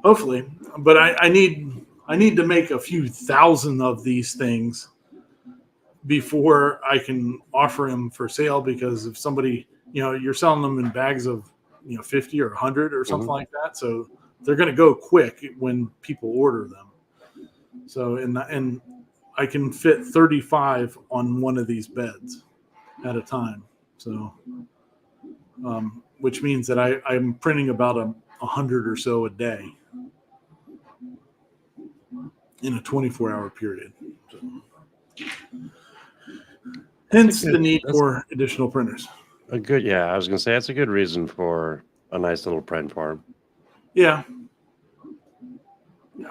Hopefully, but I need to make a few thousand of these things before I can offer them for sale. Because if somebody, you're selling them in bags of 50 or 100 or something like that, so they're going to go quick when people order them. So and I can fit 35 on one of these beds at a time. So, which means that I'm printing about 100 or so a day in a 24-hour period. So, hence the need for additional printers. I was going to say that's a good reason for a nice little print farm. Yeah.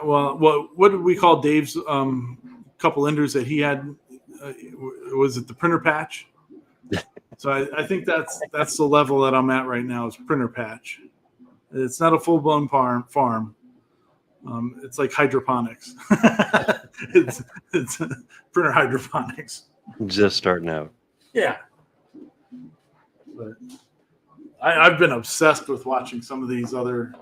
Well, what did we call Dave's couple enders that he had? Was it the printer patch? So I think that's the level that I'm at right now is printer patch. It's not a full-blown farm. It's like hydroponics. it's printer hydroponics. Just starting out. Yeah. But I've been obsessed with watching some of these other,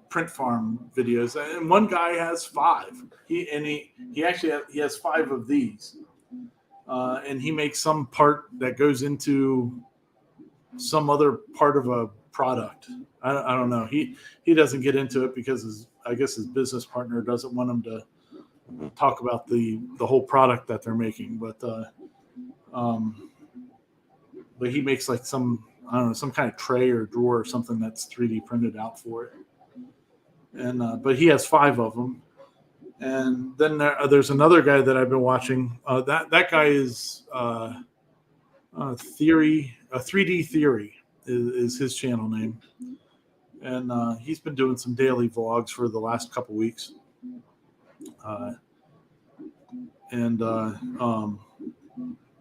print farm videos. And one guy has 5. He has 5 of these. And he makes some part that goes into some other part of a product. I don't know. He doesn't get into it because I guess his business partner doesn't want him to talk about the whole product that they're making. But he makes like some kind of tray or drawer or something that's 3D printed out for it. And but he has 5 of them. And then there's another guy that I've been watching. That guy is Theory. 3D Theory is his channel name, and he's been doing some daily vlogs for the last couple weeks. and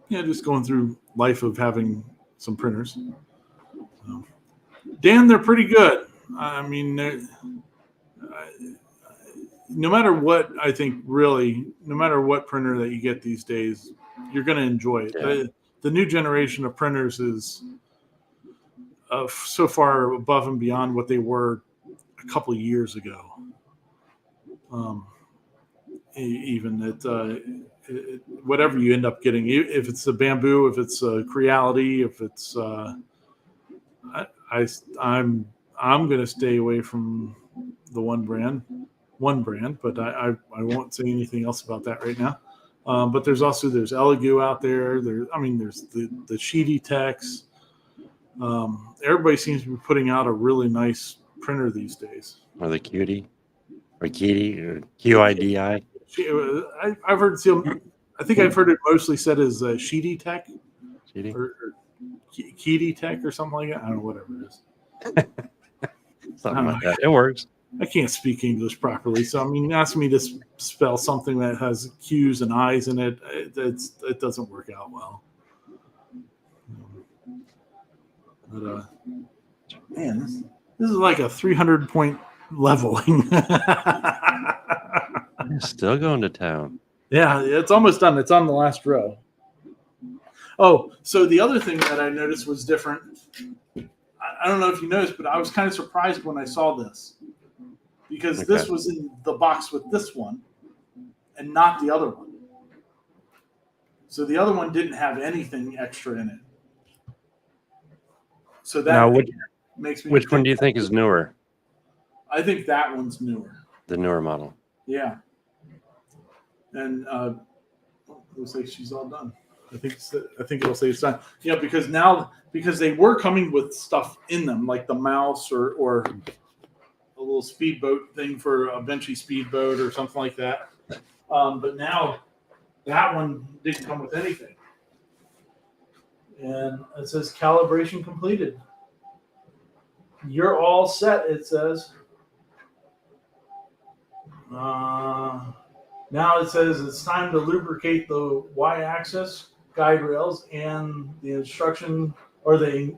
just going through life of having some printers. So, Dan, they're pretty good. I mean, no matter what, I think really, no matter what printer that you get these days, you're going to enjoy it. Yeah. The new generation of printers is so far above and beyond what they were a couple of years ago. Even whatever you end up getting, if it's a Bambu, if it's a Creality, if it's I'm going to stay away from the one brand, but I won't say anything else about that right now. But there's Elegoo out there. There's the Sheety Techs. Everybody seems to be putting out a really nice printer these days. Or the Cutie, or Kitty, or QIDI. I've heard some. I think I've heard it mostly said as Sheety Tech or Kitty Tech or something like that. I don't know, whatever it is. Something like that. It works. I can't speak English properly, so ask me to spell something that has Q's and I's in it. It doesn't work out well. But man, this is like a 300-point leveling. Still going to town. Yeah, it's almost done. It's on the last row. Oh, so the other thing that I noticed was different. I don't know if you noticed, but I was kind of surprised when I saw this. Because this was in the box with this one and not the other one. So the other one didn't have anything extra in it. So that now, makes me. Which one do you think is newer? I think that one's newer. The newer model. Yeah. And looks like she's all done. I think it'll say it's done. Yeah, because they were coming with stuff in them, like the mouse or a little speedboat thing for a benchy speedboat or something like that. But now that one didn't come with anything. And it says calibration completed. You're all set, it says. Now it says it's time to lubricate the Y-axis guide rails, and the instruction or the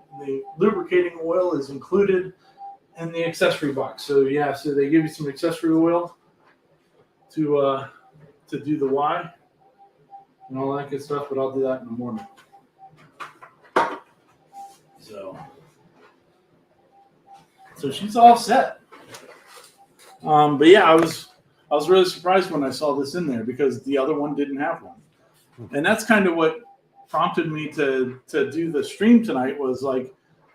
lubricating oil is included in the accessory box. So they give you some accessory oil to do the Y and all that good stuff, but I'll do that in the morning. So she's all set. But yeah, I was really surprised when I saw this in there because the other one didn't have one. And that's kind of what prompted me to do the stream tonight, was like,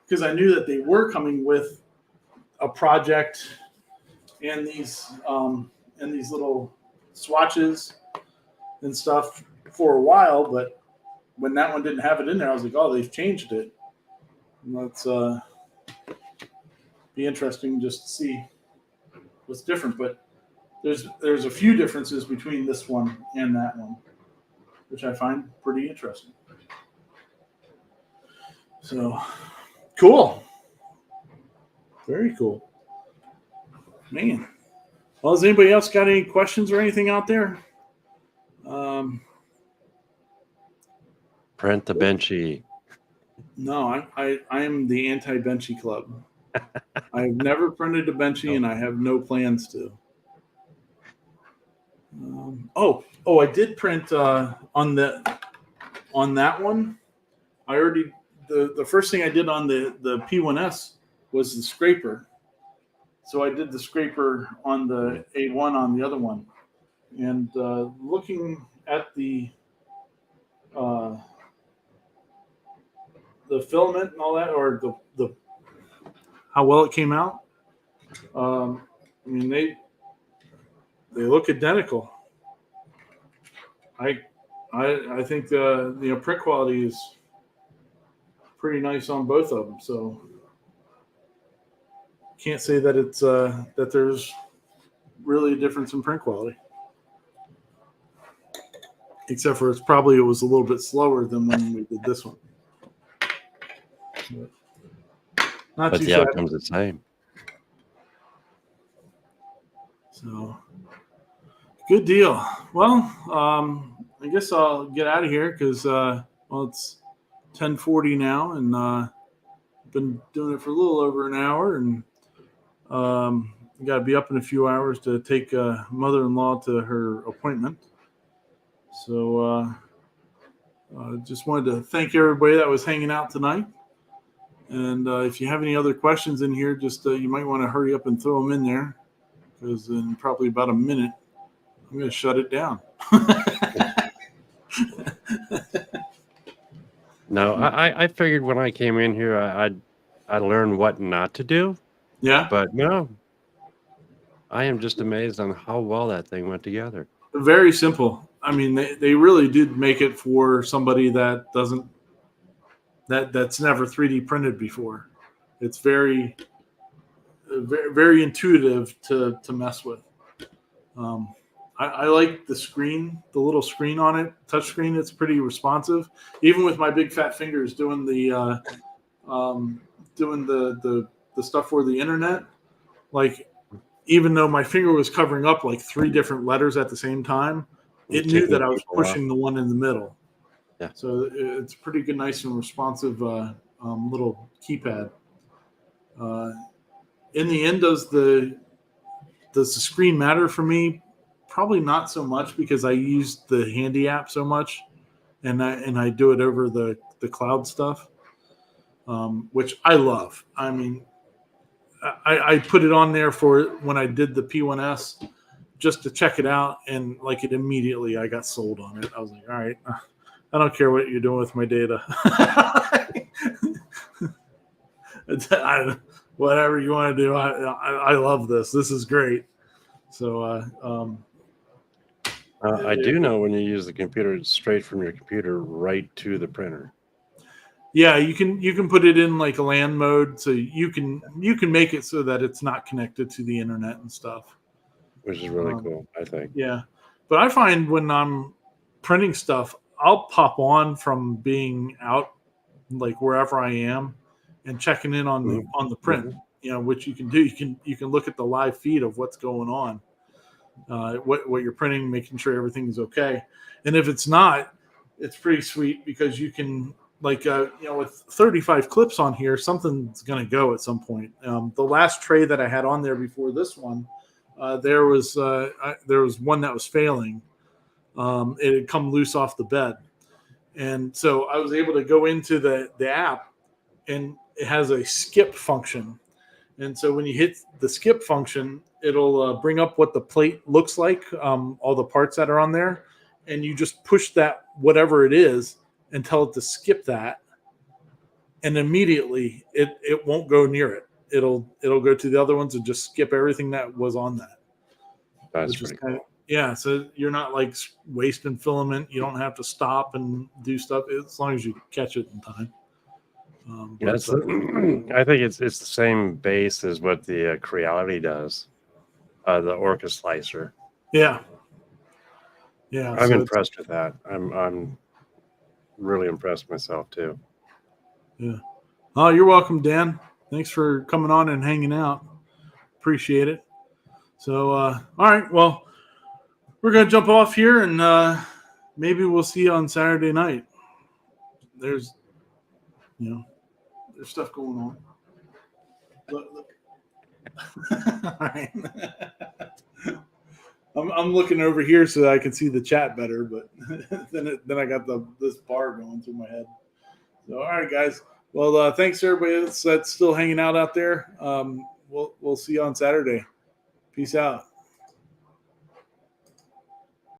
because I knew that they were coming with a project and these little swatches and stuff for a while, but when that one didn't have it in there, I was like, oh, they've changed it. And let's be interesting just to see what's different. But there's a few differences between this one and that one, which I find pretty interesting. So cool. Very cool. Man. Well, has anybody else got any questions or anything out there? Print the benchy. No, I am the anti-benchy club. I've never printed a benchy, and I have no plans to. I did print on that one. I already the first thing I did on the P1S was the scraper. So I did the scraper on the A1 on the other one, and looking at the filament and all that, or the how well it came out. They look identical. I think the print quality is pretty nice on both of them. So can't say that it's that there's really a difference in print quality, except for it was a little bit slower than when we did this one. But the outcome's the same. So Good deal. Well, I guess I'll get out of here because it's 10:40 now, and been doing it for a little over an hour, and got to be up in a few hours to take mother-in-law to her appointment. So just wanted to thank everybody that was hanging out tonight. And if you have any other questions in here, just you might want to hurry up and throw them in there, because in probably about a minute, I'm going to shut it down. No, I figured when I came in here, I'd learn what not to do. Yeah. But no, I am just amazed on how well that thing went together. Very simple. I mean, they really did make it for somebody that that's never 3D printed before. It's very, very, very intuitive to mess with. I like the screen, the little screen on it, touch screen. It's pretty responsive. Even with my big fat fingers doing the stuff for the internet, like, even though my finger was covering up like 3 different letters at the same time, it knew that I was pushing the one in the middle. Yeah. So it's pretty good, nice and responsive little keypad. In the end, does the screen matter for me? Probably not so much, because I use the Handy app so much, and I do it over the cloud stuff, which I love. I mean, I put it on there for when I did the P1S just to check it out, and like it immediately I got sold on it. I was like, all right, I don't care what you're doing with my data. Whatever you want to do, I love this. This is great. So I do know when you use the computer straight from your computer right to the printer. Yeah, you can put it in like a LAN mode, so you can make it so that it's not connected to the internet and stuff, which is really cool, I think. Yeah, but I find when I'm printing stuff, I'll pop on from being out, like wherever I am, and checking in on the print. Mm-hmm. You know, which you can do. You can look at the live feed of what's going on, what you're printing, making sure everything is okay. And if it's not, it's pretty sweet, because you can, like, with 35 clips on here, something's going to go at some point. The last tray that I had on there before this one, there was one that was failing. It had come loose off the bed. And so I was able to go into the app, and it has a skip function. And so when you hit the skip function, it'll bring up what the plate looks like, all the parts that are on there. And you just push that, whatever it is, and tell it to skip that. And immediately it won't go near it. It'll go to the other ones and just skip everything that was on that. That's pretty cool. Yeah, so you're not like wasting filament. You don't have to stop and do stuff, as long as you catch it in time. I think it's the same base as what the Creality does, the Orca slicer. Yeah. I'm impressed with that. I'm really impressed myself too. Yeah. Oh, you're welcome, Dan. Thanks for coming on and hanging out. Appreciate it. So, all right. Well, we're going to jump off here, and maybe we'll see you on Saturday night. There's stuff going on. Look. All right. I'm looking over here so that I can see the chat better, but then I got this bar going through my head. So, all right, guys. Well, thanks to everybody that's still hanging out there. We'll see you on Saturday. Peace out.